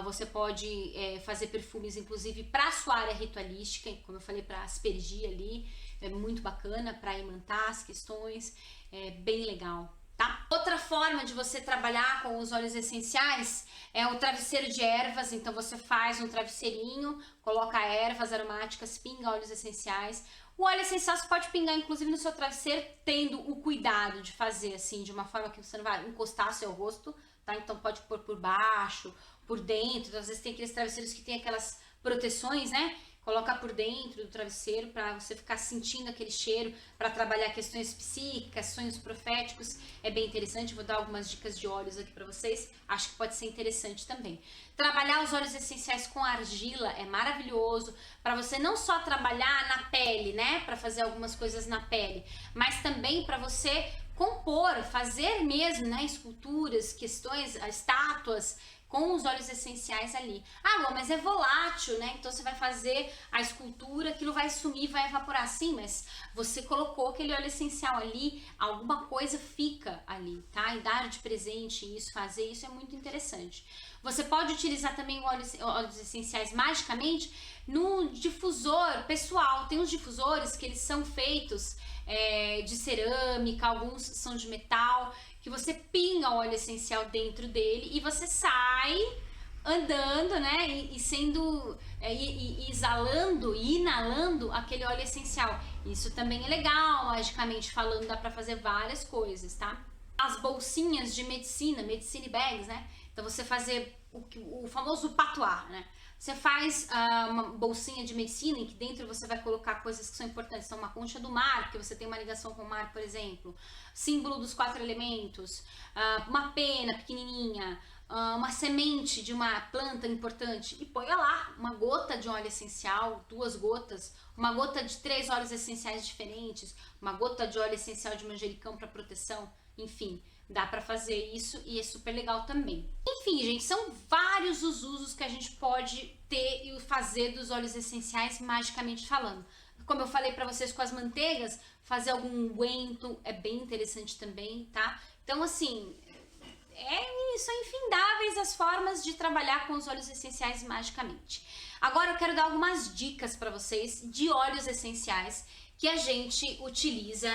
Você pode fazer perfumes, inclusive, para a sua área ritualística, como eu falei, para aspergir ali. É muito bacana para imantar as questões, é bem legal, tá? Outra forma de você trabalhar com os óleos essenciais é o travesseiro de ervas. Então você faz um travesseirinho, coloca ervas aromáticas, pinga óleos essenciais. O óleo essencial você pode pingar inclusive no seu travesseiro, tendo o cuidado de fazer assim, de uma forma que você não vai encostar seu rosto, tá? Então pode pôr por baixo, por dentro. Então, às vezes tem aqueles travesseiros que tem aquelas proteções, né? Coloca por dentro do travesseiro para você ficar sentindo aquele cheiro, para trabalhar questões psíquicas, sonhos proféticos. É bem interessante, vou dar algumas dicas de óleos aqui para vocês. Acho que pode ser interessante também. Trabalhar os óleos essenciais com argila é maravilhoso para você não só trabalhar na pele, né, para fazer algumas coisas na pele, mas também para você compor, fazer mesmo, né, esculturas, questões, estátuas, com os óleos essenciais ali. Ah, Lu, mas é volátil, né? Então você vai fazer a escultura, aquilo vai sumir, vai evaporar. Sim, mas você colocou aquele óleo essencial ali, alguma coisa fica ali, tá? E dar de presente isso, fazer isso é muito interessante. Você pode utilizar também óleos essenciais magicamente no difusor pessoal. Tem uns difusores que eles são feitos de cerâmica, alguns são de metal, que você pinga o óleo essencial dentro dele e você sai andando, né, e sendo exalando e inalando aquele óleo essencial. Isso também é legal, magicamente falando, dá para fazer várias coisas, tá? As bolsinhas de medicina, medicine bags, né? Então você fazer o famoso patuá, né? Você faz uma bolsinha de medicina em que dentro você vai colocar coisas que são importantes. Então, uma concha do mar, porque você tem uma ligação com o mar, por exemplo. Símbolo dos 4 elementos. Uma pena pequenininha. Uma semente de uma planta importante. E põe lá uma gota de óleo essencial, 2 gotas. Uma gota de 3 óleos essenciais diferentes. Uma gota de óleo essencial de manjericão para proteção. Enfim, dá para fazer isso e é super legal também. Enfim, gente, são vários os usos que a gente pode ter e fazer dos óleos essenciais, magicamente falando. Como eu falei para vocês com as manteigas, fazer algum unguento é bem interessante também, tá? Então, assim, são infindáveis as formas de trabalhar com os óleos essenciais magicamente. Agora eu quero dar algumas dicas para vocês de óleos essenciais que a gente utiliza,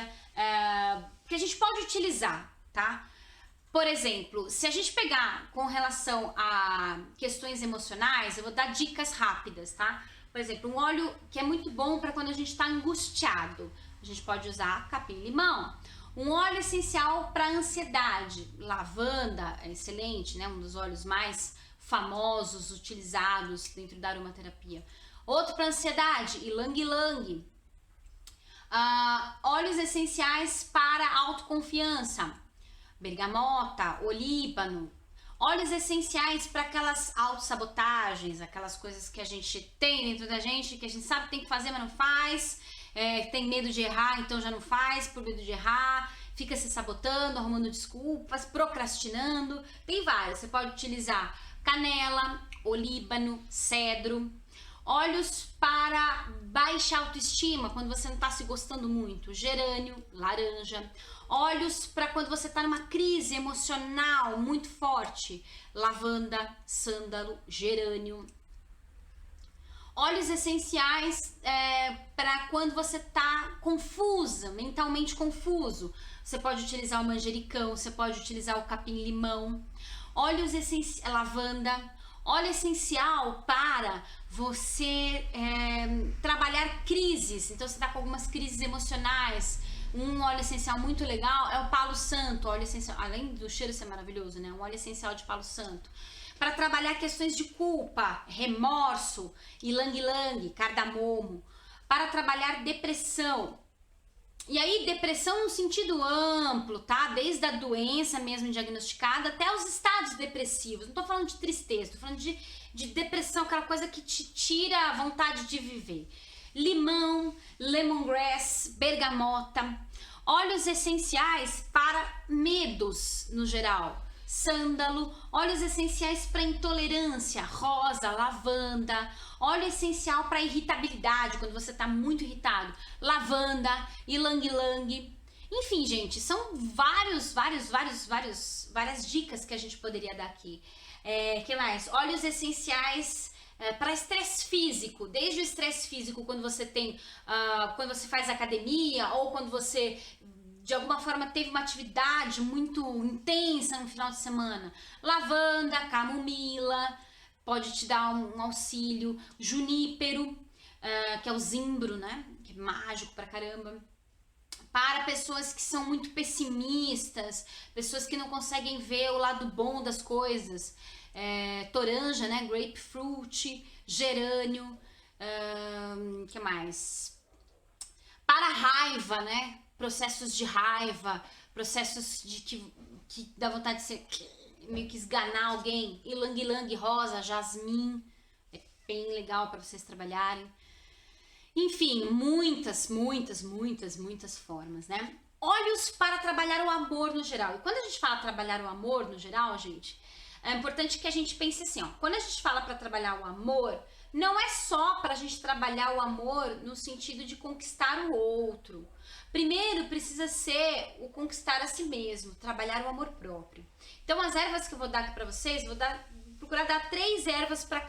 que a gente pode utilizar, tá? Por exemplo, se a gente pegar com relação a questões emocionais, eu vou dar dicas rápidas, tá? Por exemplo, um óleo que é muito bom para quando a gente está angustiado. A gente pode usar capim-limão. Um óleo essencial para ansiedade, lavanda, é excelente, né? Um dos óleos mais famosos, utilizados dentro da aromaterapia. Outro para ansiedade, ylang-ylang. Óleos essenciais para autoconfiança, bergamota, olíbano. Óleos essenciais para aquelas autossabotagens, aquelas coisas que a gente tem dentro da gente, que a gente sabe que tem que fazer, mas não faz. Tem medo de errar, então já não faz por medo de errar. Fica se sabotando, arrumando desculpas, procrastinando. Tem vários. Você pode utilizar canela, olíbano, cedro. Óleos para baixa autoestima, quando você não está se gostando muito, gerânio, laranja. Óleos para quando você está numa crise emocional muito forte, lavanda, sândalo, gerânio. Óleos essenciais para quando você está confusa, mentalmente confuso. Você pode utilizar o manjericão, você pode utilizar o capim-limão. Óleos essenciais, lavanda. Óleo essencial para você trabalhar crises. Então você está com algumas crises emocionais. Um óleo essencial muito legal é o Palo Santo, óleo essencial, além do cheiro ser maravilhoso, né? Um óleo essencial de Palo Santo. Para trabalhar questões de culpa, remorso, ylang-ylang, cardamomo. Para trabalhar depressão. E aí, depressão no sentido amplo, tá? Desde a doença mesmo diagnosticada até os estados depressivos. Não tô falando de tristeza, tô falando de depressão, aquela coisa que te tira a vontade de viver. Limão, lemongrass, bergamota. Óleos essenciais para medos no geral. Sândalo, óleos essenciais para intolerância, rosa, lavanda, óleo essencial para irritabilidade, quando você está muito irritado, lavanda, ylang-ylang. Enfim, gente, são várias dicas que a gente poderia dar aqui. Que mais? Óleos essenciais para estresse físico, desde o estresse físico quando você tem, quando você faz academia ou quando você de alguma forma teve uma atividade muito intensa no final de semana. Lavanda, camomila, pode te dar um auxílio. Junípero, que é o zimbro, né? Que é mágico pra caramba. para pessoas que são muito pessimistas, pessoas que não conseguem ver o lado bom das coisas. Toranja, né? Grapefruit, gerânio, que mais? Para a raiva, né? Processos de raiva, processos de que dá vontade de ser meio que esganar alguém. Ilang-ilang rosa, jasmim, é bem legal para vocês trabalharem. Enfim, muitas formas, né? Óleos para trabalhar o amor no geral. E quando a gente fala trabalhar o amor no geral, gente, é importante que a gente pense assim, ó. Quando a gente fala para trabalhar o amor, não é só para a gente trabalhar o amor no sentido de conquistar o outro. Primeiro precisa ser o conquistar a si mesmo, trabalhar o amor próprio. Então as ervas que eu vou dar aqui para vocês, procurar dar 3 ervas para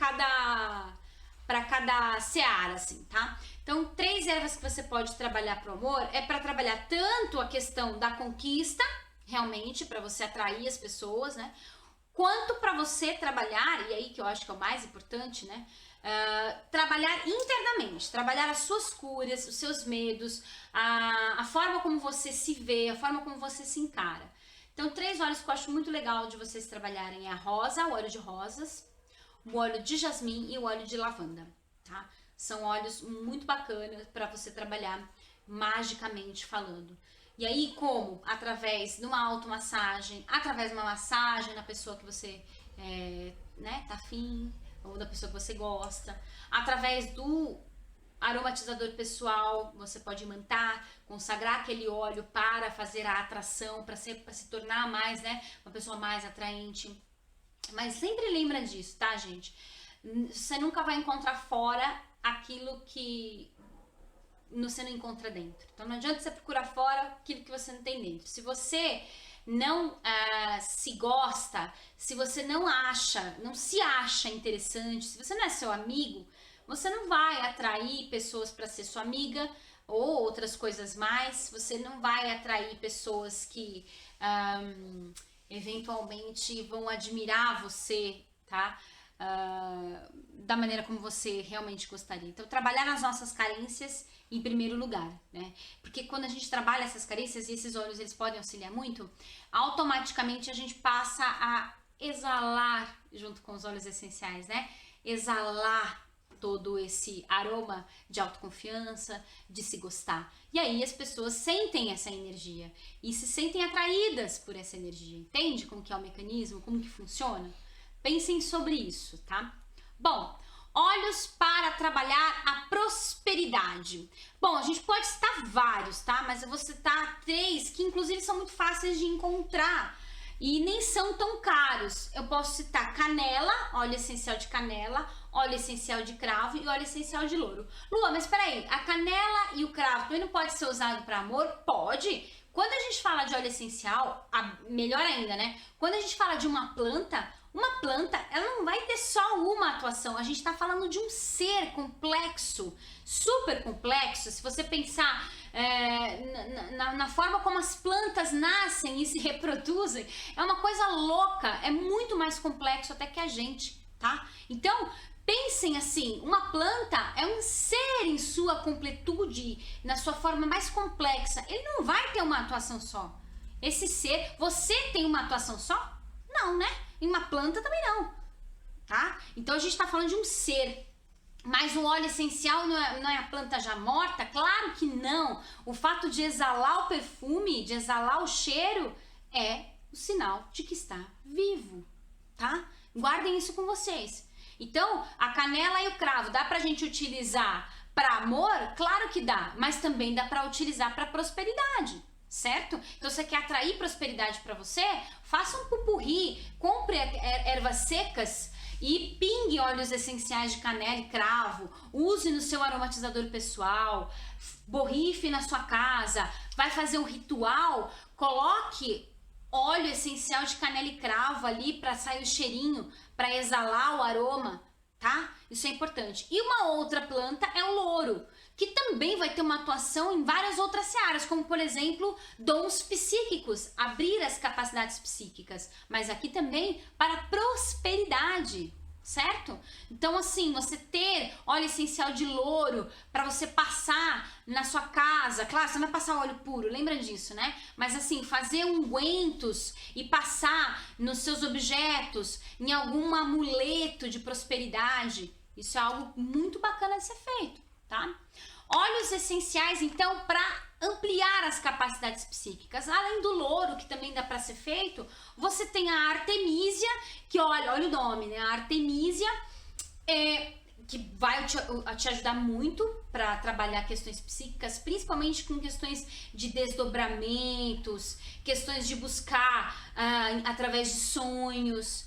cada seara, assim, tá? Então 3 ervas que você pode trabalhar pro amor é para trabalhar tanto a questão da conquista, realmente, para você atrair as pessoas, né? Quanto para você trabalhar, e aí que eu acho que é o mais importante, né? Trabalhar internamente, trabalhar as suas curas, os seus medos, a forma como você se vê, a forma como você se encara. Então, 3 óleos que eu acho muito legal de vocês trabalharem é a rosa, o óleo de rosas, o óleo de jasmim e o óleo de lavanda, tá? São óleos muito bacanas para você trabalhar magicamente falando. E aí, como? Através de uma automassagem, através de uma massagem na pessoa que você tá afim, ou da pessoa que você gosta, através do aromatizador pessoal, você pode imantar, consagrar aquele óleo para fazer a atração, para se tornar mais, né, uma pessoa mais atraente. Mas sempre lembra disso, tá, gente? Você nunca vai encontrar fora aquilo que você não encontra dentro. Então não adianta você procurar fora aquilo que você não tem dentro. Se você não se gosta, se você não se acha interessante, se você não é seu amigo, você não vai atrair pessoas para ser sua amiga ou outras coisas mais. Você não vai atrair pessoas que eventualmente vão admirar você, tá? Da maneira como você realmente gostaria. Então, trabalhar nas nossas carências em primeiro lugar, né? Porque quando a gente trabalha essas carências, e esses óleos eles podem auxiliar muito, automaticamente a gente passa a exalar junto com os óleos essenciais, né? Exalar todo esse aroma de autoconfiança, de se gostar. E aí as pessoas sentem essa energia e se sentem atraídas por essa energia. Entende como que é o mecanismo, como que funciona? Pensem sobre isso, tá? Bom, óleos para trabalhar a prosperidade. Bom, a gente pode citar vários, tá? Mas eu vou citar 3 que inclusive são muito fáceis de encontrar e nem são tão caros. Eu posso citar canela, óleo essencial de canela, óleo essencial de cravo e óleo essencial de louro. Lua, mas peraí, a canela e o cravo também não pode ser usado para amor? Pode! Quando a gente fala de óleo essencial, melhor ainda, né? Quando a gente fala de uma planta, ela não vai ter só uma atuação. A gente está falando de um ser complexo, super complexo. Se você pensar na forma como as plantas nascem e se reproduzem, é uma coisa louca, é muito mais complexo até que a gente, tá? Então, pensem assim, uma planta é um ser em sua completude, na sua forma mais complexa. Ele não vai ter uma atuação só. Esse ser, você tem uma atuação só? Não, né? Em uma planta também não, tá? Então a gente tá falando de um ser. Mas o óleo essencial não é a planta já morta? Claro que não. O fato de exalar o perfume, de exalar o cheiro, é o sinal de que está vivo, tá? Guardem isso com vocês. Então, a canela e o cravo, dá pra gente utilizar para amor? Claro que dá, mas também dá pra utilizar para prosperidade. Certo? Então você quer atrair prosperidade para você? Faça um pupurri, compre ervas secas e pingue óleos essenciais de canela e cravo, use no seu aromatizador pessoal, borrife na sua casa, vai fazer um ritual, coloque óleo essencial de canela e cravo ali para sair o cheirinho, para exalar o aroma, tá? Isso é importante. E uma outra planta é o louro, que também vai ter uma atuação em várias outras searas, como por exemplo, dons psíquicos, abrir as capacidades psíquicas, mas aqui também para prosperidade, certo? Então, assim, você ter óleo essencial de louro para você passar na sua casa, claro, você não vai passar óleo puro, lembra disso, né? Mas assim, fazer ungüentos e passar nos seus objetos, em algum amuleto de prosperidade, isso é algo muito bacana de ser feito, tá? Óleos essenciais, então, para ampliar as capacidades psíquicas. Além do louro, que também dá para ser feito, você tem a artemísia, que olha o nome, né? A artemísia que vai te ajudar muito para trabalhar questões psíquicas, principalmente com questões de desdobramentos, questões de buscar através de sonhos,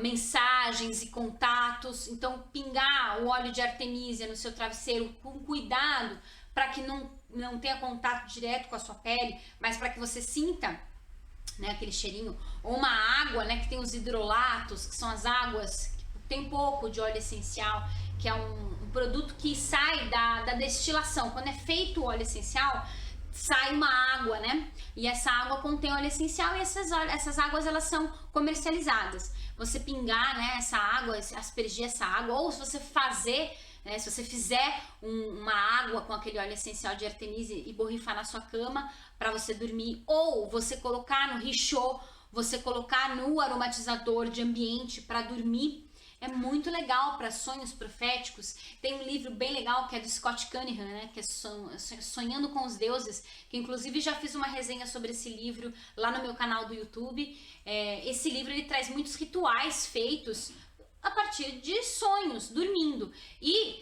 mensagens e contatos. Então, pingar o óleo de artemísia no seu travesseiro com cuidado para que não tenha contato direto com a sua pele, mas para que você sinta, né, aquele cheirinho. Ou uma água, né, que tem os hidrolatos, que são as águas, tem um pouco de óleo essencial, que é um produto que sai da destilação. Quando é feito o óleo essencial, sai uma água, né? E essa água contém óleo essencial e essas águas, elas são comercializadas. Você pingar, né, essa água, aspergir essa água, ou se você fazer, né, se você fizer uma água com aquele óleo essencial de artemisia e borrifar na sua cama para você dormir, ou você colocar no richô, você colocar no aromatizador de ambiente para dormir, é muito legal para sonhos proféticos. Tem um livro bem legal que é do Scott Cunningham, né, que é Sonhando com os Deuses, que inclusive já fiz uma resenha sobre esse livro lá no meu canal do YouTube. Esse livro ele traz muitos rituais feitos a partir de sonhos, dormindo. E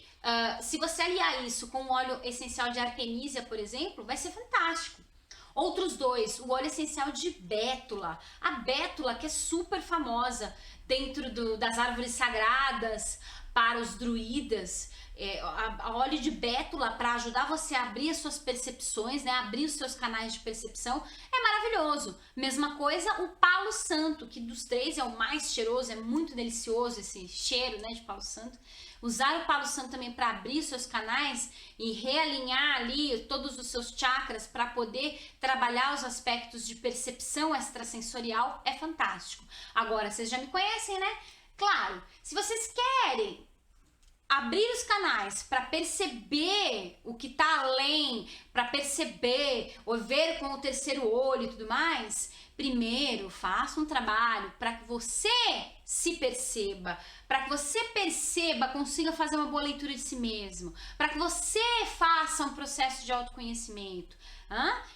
se você aliar isso com o óleo essencial de artemisia, por exemplo, vai ser fantástico. Outros dois, o óleo essencial de bétula. A bétula, que é super famosa dentro das árvores sagradas para os druidas. A óleo de bétula para ajudar você a abrir as suas percepções, né, abrir os seus canais de percepção, é maravilhoso. Mesma coisa o palo santo, que dos três é o mais cheiroso, é muito delicioso esse cheiro, né, de palo santo. Usar o palo santo também para abrir seus canais e realinhar ali todos os seus chakras para poder trabalhar os aspectos de percepção extrasensorial é fantástico. Agora, vocês já me conhecem, né? Claro, se vocês querem abrir os canais para perceber o que está além, para perceber ou ver com o terceiro olho e tudo mais, primeiro faça um trabalho para que você se perceba, para que você perceba, consiga fazer uma boa leitura de si mesmo, para que você faça um processo de autoconhecimento.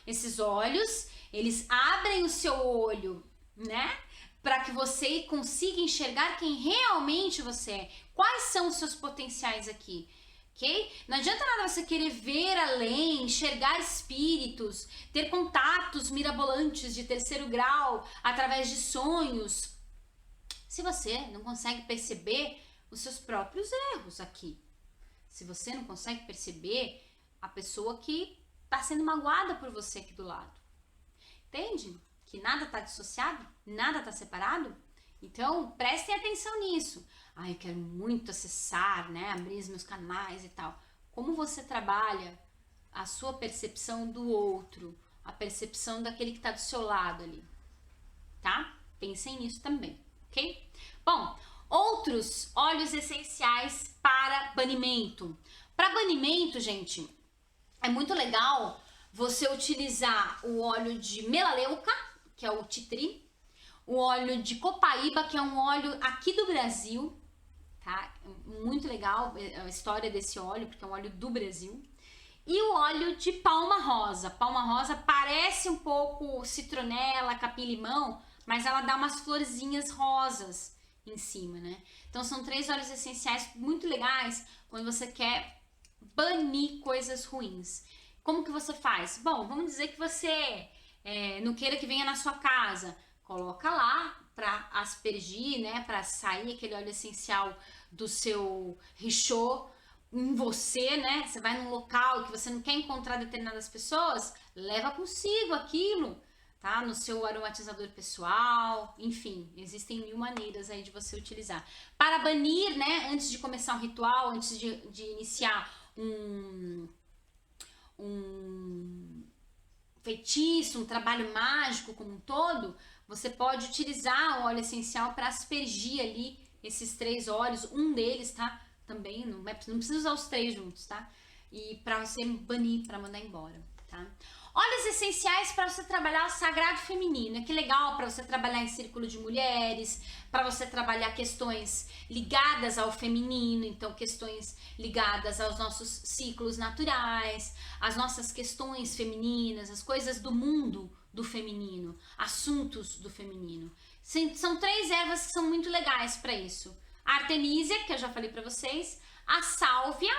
Esses olhos, eles abrem o seu olho, né? Para que você consiga enxergar quem realmente você é. Quais são os seus potenciais aqui? Ok? Não adianta nada você querer ver além, enxergar espíritos, ter contatos mirabolantes de terceiro grau através de sonhos, se você não consegue perceber os seus próprios erros aqui. Se você não consegue perceber a pessoa que está sendo magoada por você aqui do lado. Entende? Que nada está dissociado, nada está separado. Então, prestem atenção nisso. Eu quero muito acessar, né, abrir os meus canais e tal. Como você trabalha a sua percepção do outro, a percepção daquele que está do seu lado ali, tá? Pensem nisso também, ok? Bom, outros óleos essenciais para banimento. Para banimento, gente, é muito legal você utilizar o óleo de melaleuca, que é o tea tree, o óleo de copaíba, que é um óleo aqui do Brasil, tá? Muito legal a história desse óleo, porque é um óleo do Brasil. E o óleo de palma rosa. Palma rosa parece um pouco citronela, capim-limão, mas ela dá umas florzinhas rosas em cima, né? Então são 3 óleos essenciais muito legais quando você quer banir coisas ruins. Como que você faz? Bom, vamos dizer que você não queira que venha na sua casa. Coloca lá para aspergir, né, para sair aquele óleo essencial do seu richô em você, né? Você vai num local que você não quer encontrar determinadas pessoas, leva consigo aquilo, tá? No seu aromatizador pessoal, enfim, existem 1000 maneiras aí de você utilizar. Para banir, né, antes de começar um ritual, antes de iniciar um feitiço, um trabalho mágico como um todo, você pode utilizar o óleo essencial para aspergir ali esses 3 óleos, um deles, tá? Também, não precisa usar os 3 juntos, tá? E pra você banir, pra mandar embora, tá? Óleos essenciais para você trabalhar o sagrado feminino. Que legal para você trabalhar em círculo de mulheres, para você trabalhar questões ligadas ao feminino, então questões ligadas aos nossos ciclos naturais, as nossas questões femininas, as coisas do mundo do feminino, assuntos do feminino. São 3 ervas que são muito legais para isso. A artemisia, que eu já falei para vocês, a sálvia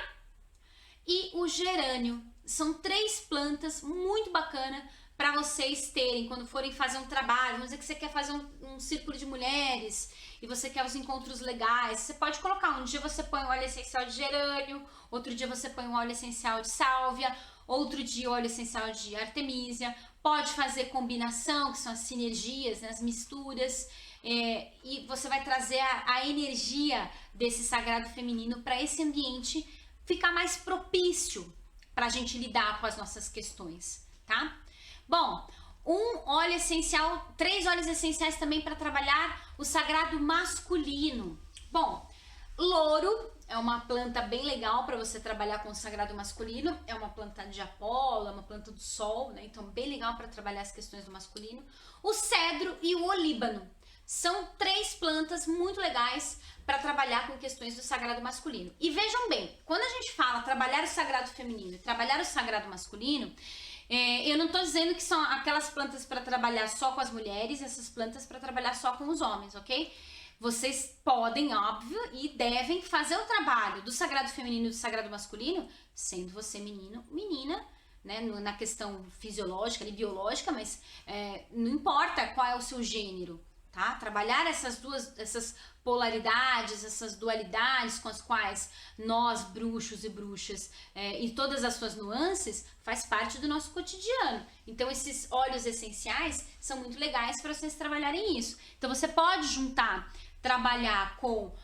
e o gerânio. São 3 plantas muito bacanas para vocês terem quando forem fazer um trabalho. Vamos dizer que você quer fazer um círculo de mulheres e você quer os encontros legais. Você pode colocar, um dia você põe o óleo essencial de gerânio, outro dia você põe o óleo essencial de sálvia, outro dia o óleo essencial de artemisia. Pode fazer combinação, que são as sinergias, né, as misturas. E você vai trazer a energia desse sagrado feminino para esse ambiente ficar mais propício para a gente lidar com as nossas questões, tá? Bom, 3 óleos essenciais também para trabalhar o sagrado masculino. Bom, louro é uma planta bem legal para você trabalhar com o sagrado masculino, é uma planta de Apolo, é uma planta do sol, né? Então bem legal para trabalhar as questões do masculino. O cedro e o olíbano são 3 plantas muito legais para trabalhar com questões do sagrado masculino. E vejam bem, quando a gente fala trabalhar o sagrado feminino e trabalhar o sagrado masculino, eu não estou dizendo que são aquelas plantas para trabalhar só com as mulheres, essas plantas para trabalhar só com os homens, ok? Vocês podem, óbvio, e devem fazer o trabalho do sagrado feminino e do sagrado masculino, sendo você menino, menina, né, na questão fisiológica e biológica, mas não importa qual é o seu gênero. Tá? Trabalhar essas polaridades, essas dualidades com as quais nós, bruxos e bruxas, e todas as suas nuances, faz parte do nosso cotidiano. Então esses óleos essenciais são muito legais para vocês trabalharem isso. Então você pode trabalhar com,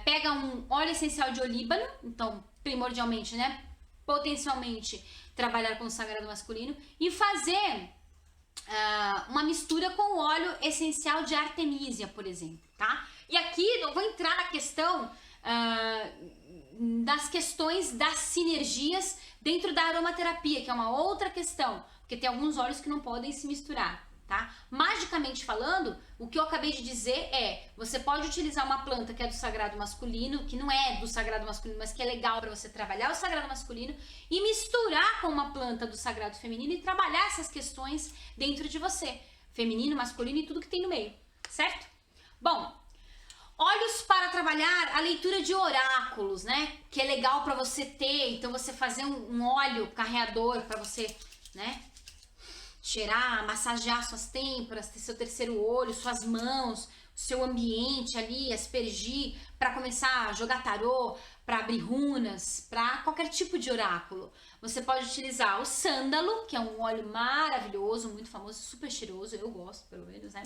pega um óleo essencial de olíbano, então primordialmente, né, potencialmente trabalhar com o sagrado masculino e fazer uma mistura com o óleo essencial de artemisia, por exemplo, tá? E aqui eu vou entrar na questão das questões das sinergias dentro da aromaterapia, que é uma outra questão, porque tem alguns óleos que não podem se misturar, tá? Magicamente falando, o que eu acabei de dizer você pode utilizar uma planta que é do sagrado masculino, que não é do sagrado masculino, mas que é legal para você trabalhar o sagrado masculino, e misturar com uma planta do sagrado feminino e trabalhar essas questões dentro de você, feminino, masculino e tudo que tem no meio, certo? Bom, óleos para trabalhar a leitura de oráculos, né? Que é legal para você ter, então você fazer um óleo carreador para você, né, cheirar, massagear suas têmporas, ter seu terceiro olho, suas mãos, o seu ambiente ali, aspergir, para começar a jogar tarô, para abrir runas, para qualquer tipo de oráculo. Você pode utilizar o sândalo, que é um óleo maravilhoso, muito famoso, super cheiroso, eu gosto pelo menos, né?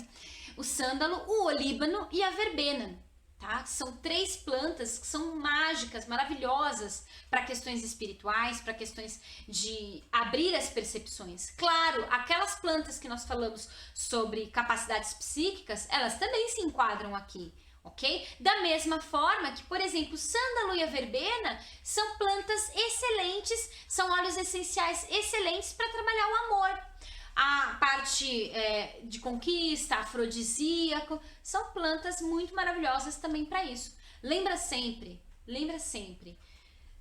O sândalo, o olíbano e a verbena. Tá? São 3 plantas que são mágicas, maravilhosas para questões espirituais, para questões de abrir as percepções. Claro, aquelas plantas que nós falamos sobre capacidades psíquicas, elas também se enquadram aqui, ok? Da mesma forma que, por exemplo, o sândalo e a verbena são plantas excelentes, são óleos essenciais excelentes para trabalhar o amor. A parte de conquista, afrodisíaco, são plantas muito maravilhosas também para isso. Lembra sempre,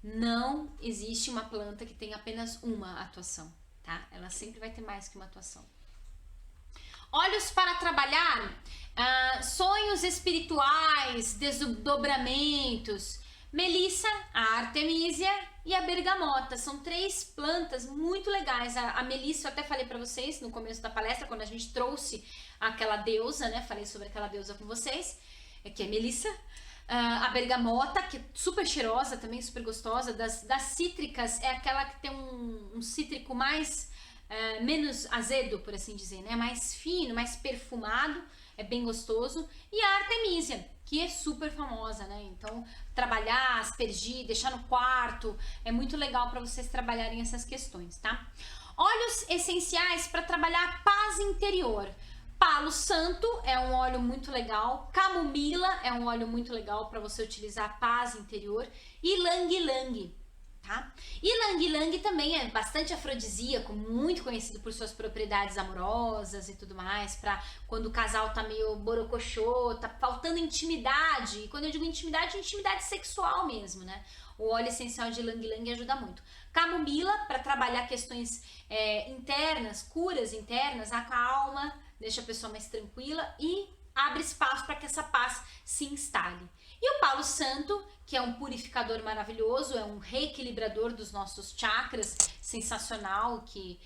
não existe uma planta que tenha apenas uma atuação, tá? Ela sempre vai ter mais que uma atuação. Óleos para trabalhar sonhos espirituais, desdobramentos. Melissa, a artemisia e a bergamota. São 3 plantas muito legais. A melissa, eu até falei para vocês no começo da palestra, quando a gente trouxe aquela deusa, né? Falei sobre aquela deusa com vocês, que é melissa. A bergamota, que é super cheirosa também, super gostosa. Das cítricas, é aquela que tem um cítrico mais menos azedo, por assim dizer, né? Mais fino, mais perfumado, é bem gostoso. E a artemisia, que é super famosa, né? Então, trabalhar, aspergir, deixar no quarto, é muito legal para vocês trabalharem essas questões, tá? Óleos essenciais para trabalhar a paz interior. Palo Santo é um óleo muito legal, camomila é um óleo muito legal para você utilizar paz interior, e Ylang Ylang, tá? Ylang Ylang também é bastante afrodisíaco, muito conhecido por suas propriedades amorosas e tudo mais, para quando o casal tá meio borocochô, tá faltando intimidade, e quando eu digo intimidade, intimidade sexual mesmo, né? O óleo essencial de Ylang Ylang ajuda muito. Camomila, para trabalhar questões internas, curas internas, acalma, deixa a pessoa mais tranquila e abre espaço para que essa paz se instale. E o Palo Santo, que é um purificador maravilhoso, é um reequilibrador dos nossos chakras, sensacional, que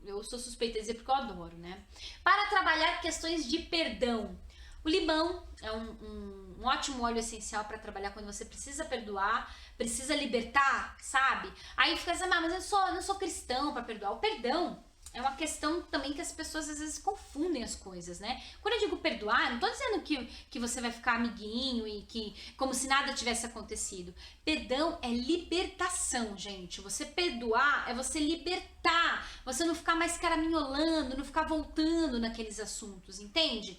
eu sou suspeita de dizer porque eu adoro, né? Para trabalhar questões de perdão. O limão é um ótimo óleo essencial para trabalhar quando você precisa perdoar, precisa libertar, sabe? Aí fica assim, mas eu não sou cristão para perdoar. O perdão é uma questão também que as pessoas às vezes confundem as coisas, né? Quando eu digo perdoar, não tô dizendo que você vai ficar amiguinho e que como se nada tivesse acontecido. Perdão é libertação, gente. Você perdoar é você libertar, você não ficar mais caraminholando, não ficar voltando naqueles assuntos, entende?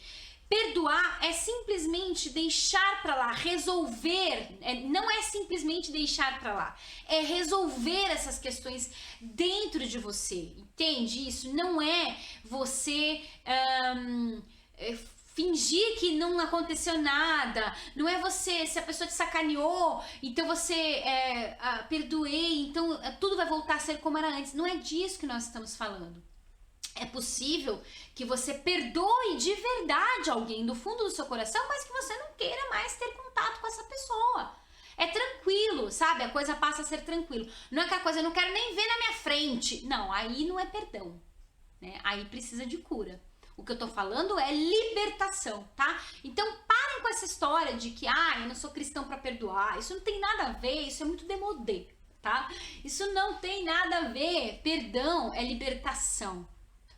Perdoar é simplesmente deixar pra lá, resolver, não é simplesmente deixar pra lá, é resolver essas questões dentro de você, entende isso? Não é você fingir que não aconteceu nada, não é você, se a pessoa te sacaneou, então você perdoei, então tudo vai voltar a ser como era antes, não é disso que nós estamos falando. É possível que você perdoe de verdade alguém do fundo do seu coração, mas que você não queira mais ter contato com essa pessoa. É tranquilo, sabe? A coisa passa a ser tranquilo. Não é aquela coisa, eu não quero nem ver na minha frente. Não, aí não é perdão, né? Aí precisa de cura. O que eu tô falando é libertação, tá? Então parem com essa história de que, eu não sou cristão pra perdoar. Isso não tem nada a ver, isso é muito demodê, tá? Isso não tem nada a ver. Perdão é libertação.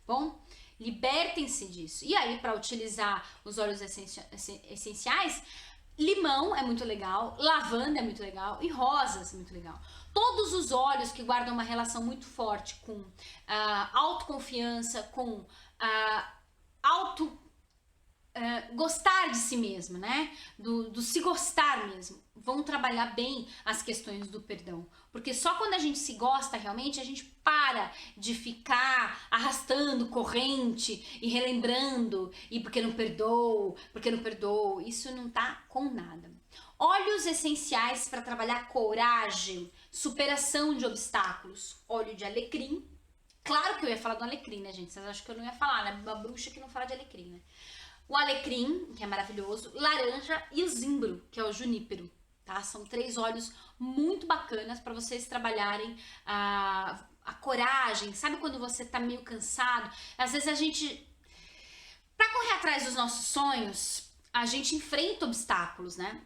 Bom, libertem-se disso. E aí, para utilizar os óleos essenciais, limão é muito legal, lavanda é muito legal e rosas é muito legal. Todos os óleos que guardam uma relação muito forte com autoconfiança, com gostar de si mesmo, né? Do se gostar mesmo, vão trabalhar bem as questões do perdão. Porque só quando a gente se gosta realmente, a gente para de ficar arrastando corrente e relembrando, e porque não perdoou, isso não tá com nada. Óleos essenciais para trabalhar coragem, superação de obstáculos. Óleo de alecrim. Claro que eu ia falar do alecrim, né, gente? Vocês acham que eu não ia falar, né? Uma bruxa que não fala de alecrim, né? O alecrim, que é maravilhoso, laranja e o zimbro, que é o junípero, tá? São 3 óleos muito bacanas para vocês trabalharem a coragem. Sabe quando você tá meio cansado? Às vezes a gente, para correr atrás dos nossos sonhos, a gente enfrenta obstáculos, né?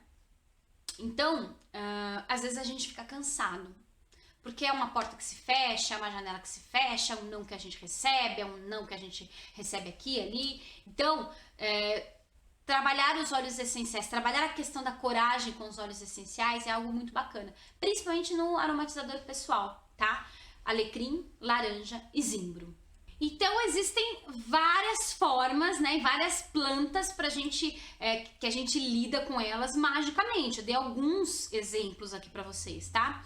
Então, às vezes a gente fica cansado. Porque é uma porta que se fecha, é uma janela que se fecha, é um não que a gente recebe, é um não que a gente recebe aqui e ali. Então, trabalhar os óleos essenciais, trabalhar a questão da coragem com os óleos essenciais é algo muito bacana. Principalmente no aromatizador pessoal, tá? Alecrim, laranja e zimbro. Então existem várias formas, né, várias plantas pra gente, que a gente lida com elas magicamente. Eu dei alguns exemplos aqui pra vocês, tá?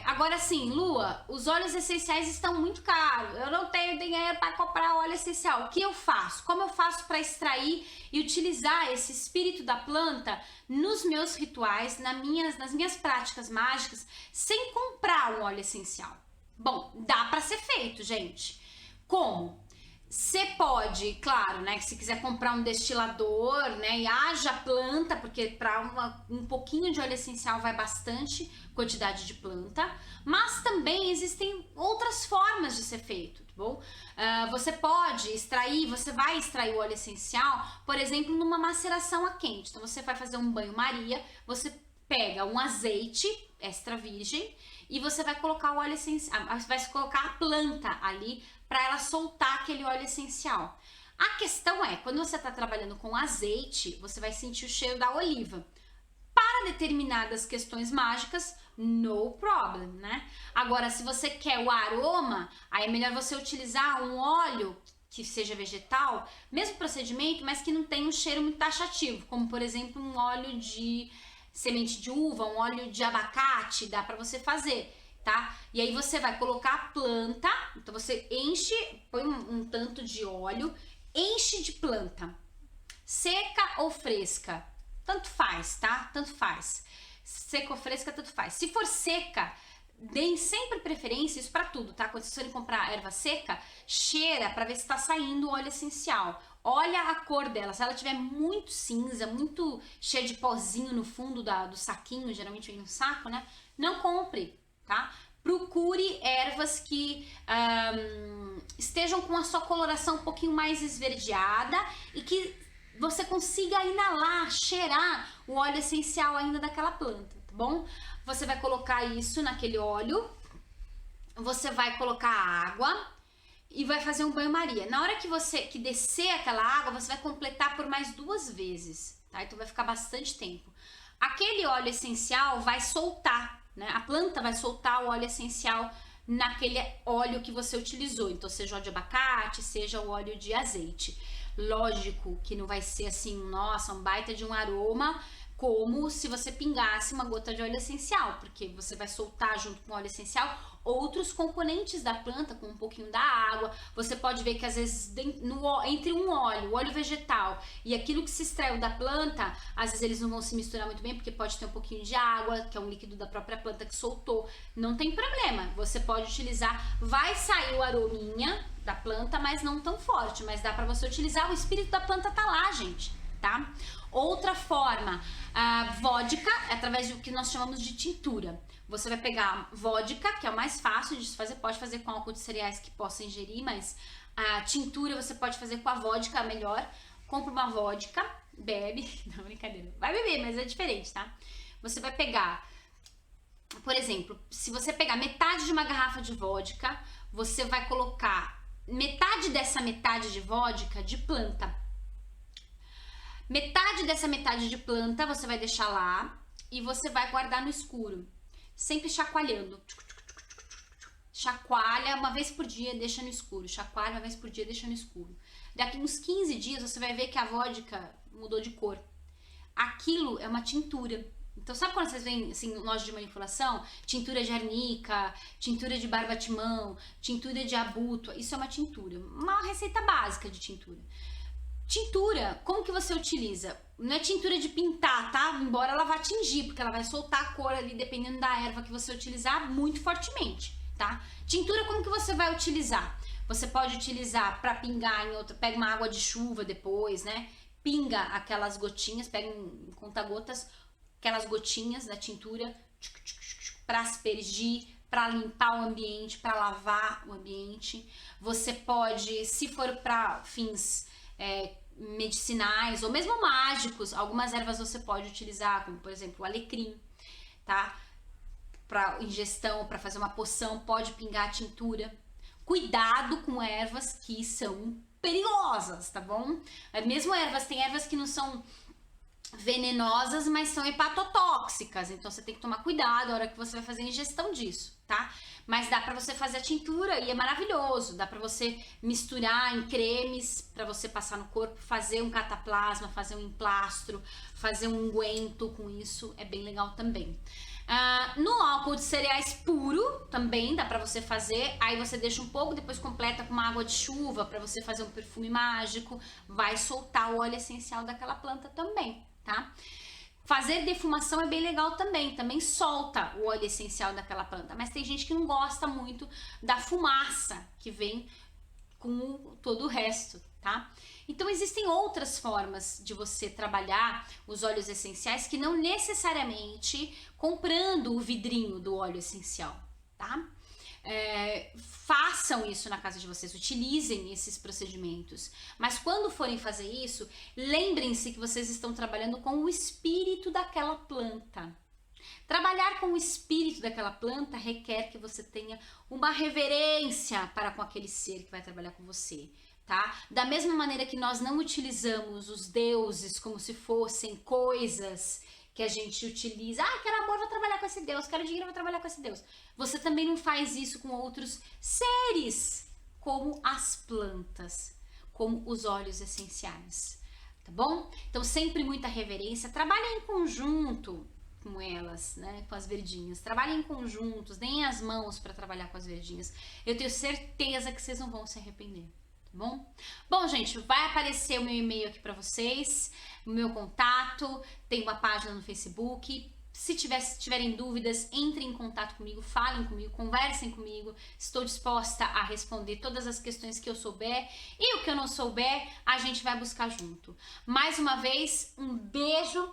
Agora sim, Lua, os óleos essenciais estão muito caros, eu não tenho dinheiro para comprar óleo essencial. O que eu faço? Como eu faço para extrair e utilizar esse espírito da planta nos meus rituais, nas minhas práticas mágicas, sem comprar um óleo essencial? Bom, dá para ser feito, gente. Como? Você pode, claro, né, que se quiser comprar um destilador, né, e haja planta, porque para um pouquinho de óleo essencial vai bastante quantidade de planta, mas também existem outras formas de ser feito, tá bom? Você pode extrair, você vai extrair o óleo essencial, por exemplo, numa maceração a quente. Então você vai fazer um banho-maria, você pega um azeite extra virgem e você vai colocar o óleo essencial, vai colocar a planta ali para ela soltar aquele óleo essencial. A questão é, quando você está trabalhando com azeite, você vai sentir o cheiro da oliva. Para determinadas questões mágicas, no problem, né? Agora, se você quer o aroma, aí é melhor você utilizar um óleo que seja vegetal, mesmo procedimento, mas que não tenha um cheiro muito taxativo, como por exemplo um óleo de semente de uva, um óleo de abacate, dá para você fazer, tá? E aí você vai colocar a planta, então você enche, põe um tanto de óleo, enche de planta, seca ou fresca, tanto faz, tá? Tanto faz. Seca ou fresca, tanto faz. Se for seca, deem sempre preferência, isso para tudo, tá? Quando vocês forem comprar erva seca, cheira para ver se tá saindo o óleo essencial. Olha a cor dela, se ela tiver muito cinza, muito cheia de pozinho no fundo do saquinho, geralmente vem no saco, né? Não compre, tá? Procure ervas que estejam com a sua coloração um pouquinho mais esverdeada e que você consiga inalar, cheirar o óleo essencial ainda daquela planta, tá bom? Você vai colocar isso naquele óleo, você vai colocar água e vai fazer um banho-maria. Na hora que descer aquela água, você vai completar por mais 2 vezes, tá? Então vai ficar bastante tempo. Aquele óleo essencial vai soltar, né? A planta vai soltar o óleo essencial naquele óleo que você utilizou. Então seja o óleo de abacate, seja o óleo de azeite. Lógico que não vai ser assim, nossa, um baita de um aroma, como se você pingasse uma gota de óleo essencial, porque você vai soltar junto com o óleo essencial outros componentes da planta, com um pouquinho da água. Você pode ver que às vezes entre um óleo, o óleo vegetal e aquilo que se extraiu da planta, às vezes eles não vão se misturar muito bem, porque pode ter um pouquinho de água, que é um líquido da própria planta que soltou. Não tem problema, você pode utilizar, vai sair o arominha da planta, mas não tão forte, mas dá para você utilizar, o espírito da planta tá lá, gente, tá? Outra forma, a vodka, é através do que nós chamamos de tintura. Você vai pegar vodka, que é o mais fácil de se fazer, pode fazer com álcool de cereais que possa ingerir, mas a tintura você pode fazer com a vodka, a melhor. Compra uma vodka, bebe, não, brincadeira, vai beber, mas é diferente, tá? Você vai pegar, por exemplo, se você pegar metade de uma garrafa de vodka, você vai colocar metade dessa metade de vodka de planta. Metade dessa metade de planta você vai deixar lá e você vai guardar no escuro, sempre chacoalhando. Chacoalha uma vez por dia, deixa no escuro. Chacoalha uma vez por dia, deixa no escuro. Daqui uns 15 dias você vai ver que a vodka mudou de cor. Aquilo é uma tintura. Então, sabe quando vocês veem assim, loja de manipulação? Tintura de arnica, tintura de barbatimão, tintura de abuto. Isso é uma tintura. Uma receita básica de tintura. Tintura, como que você utiliza? Não é tintura de pintar, tá? Embora ela vá tingir, porque ela vai soltar a cor ali, dependendo da erva que você utilizar, muito fortemente, tá? Tintura, como que você vai utilizar? Você pode utilizar para pingar em outra, pega uma água de chuva depois, né? Pinga aquelas gotinhas, pega um conta-gotas, aquelas gotinhas da tintura para aspergir, para limpar o ambiente, para lavar o ambiente. Você pode, se for para fins medicinais ou mesmo mágicos, algumas ervas você pode utilizar, como por exemplo o alecrim, tá? Para ingestão, para fazer uma poção, pode pingar a tintura. Cuidado com ervas que são perigosas, tá bom? Mesmo ervas, tem ervas que não são venenosas, mas são hepatotóxicas, então você tem que tomar cuidado na hora que você vai fazer a ingestão disso, tá? Mas dá pra você fazer a tintura e é maravilhoso, dá pra você misturar em cremes pra você passar no corpo, fazer um cataplasma, fazer um emplastro, fazer um unguento com isso, é bem legal também. No álcool de cereais puro também dá pra você fazer, aí você deixa um pouco, depois completa com uma água de chuva pra você fazer um perfume mágico, vai soltar o óleo essencial daquela planta também, tá? Fazer defumação é bem legal também solta o óleo essencial daquela planta, mas tem gente que não gosta muito da fumaça que vem com todo o resto, tá? Então existem outras formas de você trabalhar os óleos essenciais que não necessariamente comprando o vidrinho do óleo essencial, tá? Façam isso na casa de vocês, utilizem esses procedimentos, mas quando forem fazer isso, lembrem-se que vocês estão trabalhando com o espírito daquela planta. Trabalhar com o espírito daquela planta requer que você tenha uma reverência para com aquele ser que vai trabalhar com você, tá? Da mesma maneira que nós não utilizamos os deuses como se fossem coisas que a gente utiliza, quero amor, vou trabalhar com esse Deus, quero dinheiro, vou trabalhar com esse Deus. Você também não faz isso com outros seres, como as plantas. como os óleos essenciais, tá bom? Então sempre muita reverência, trabalhem em conjunto com elas, né, com as verdinhas, trabalhem em conjuntos, deem as mãos para trabalhar com as verdinhas, eu tenho certeza que vocês não vão se arrepender. Bom? Bom, gente, vai aparecer o meu e-mail aqui para vocês, o meu contato, tem uma página no Facebook. Se tiverem dúvidas, entrem em contato comigo, falem comigo, conversem comigo. Estou disposta a responder todas as questões que eu souber, e o que eu não souber, a gente vai buscar junto. Mais uma vez, um beijo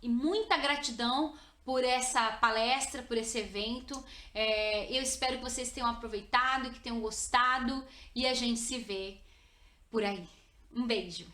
e muita gratidão por essa palestra, por esse evento. Eu espero que vocês tenham aproveitado, que tenham gostado, e a gente se vê por aí. Um beijo!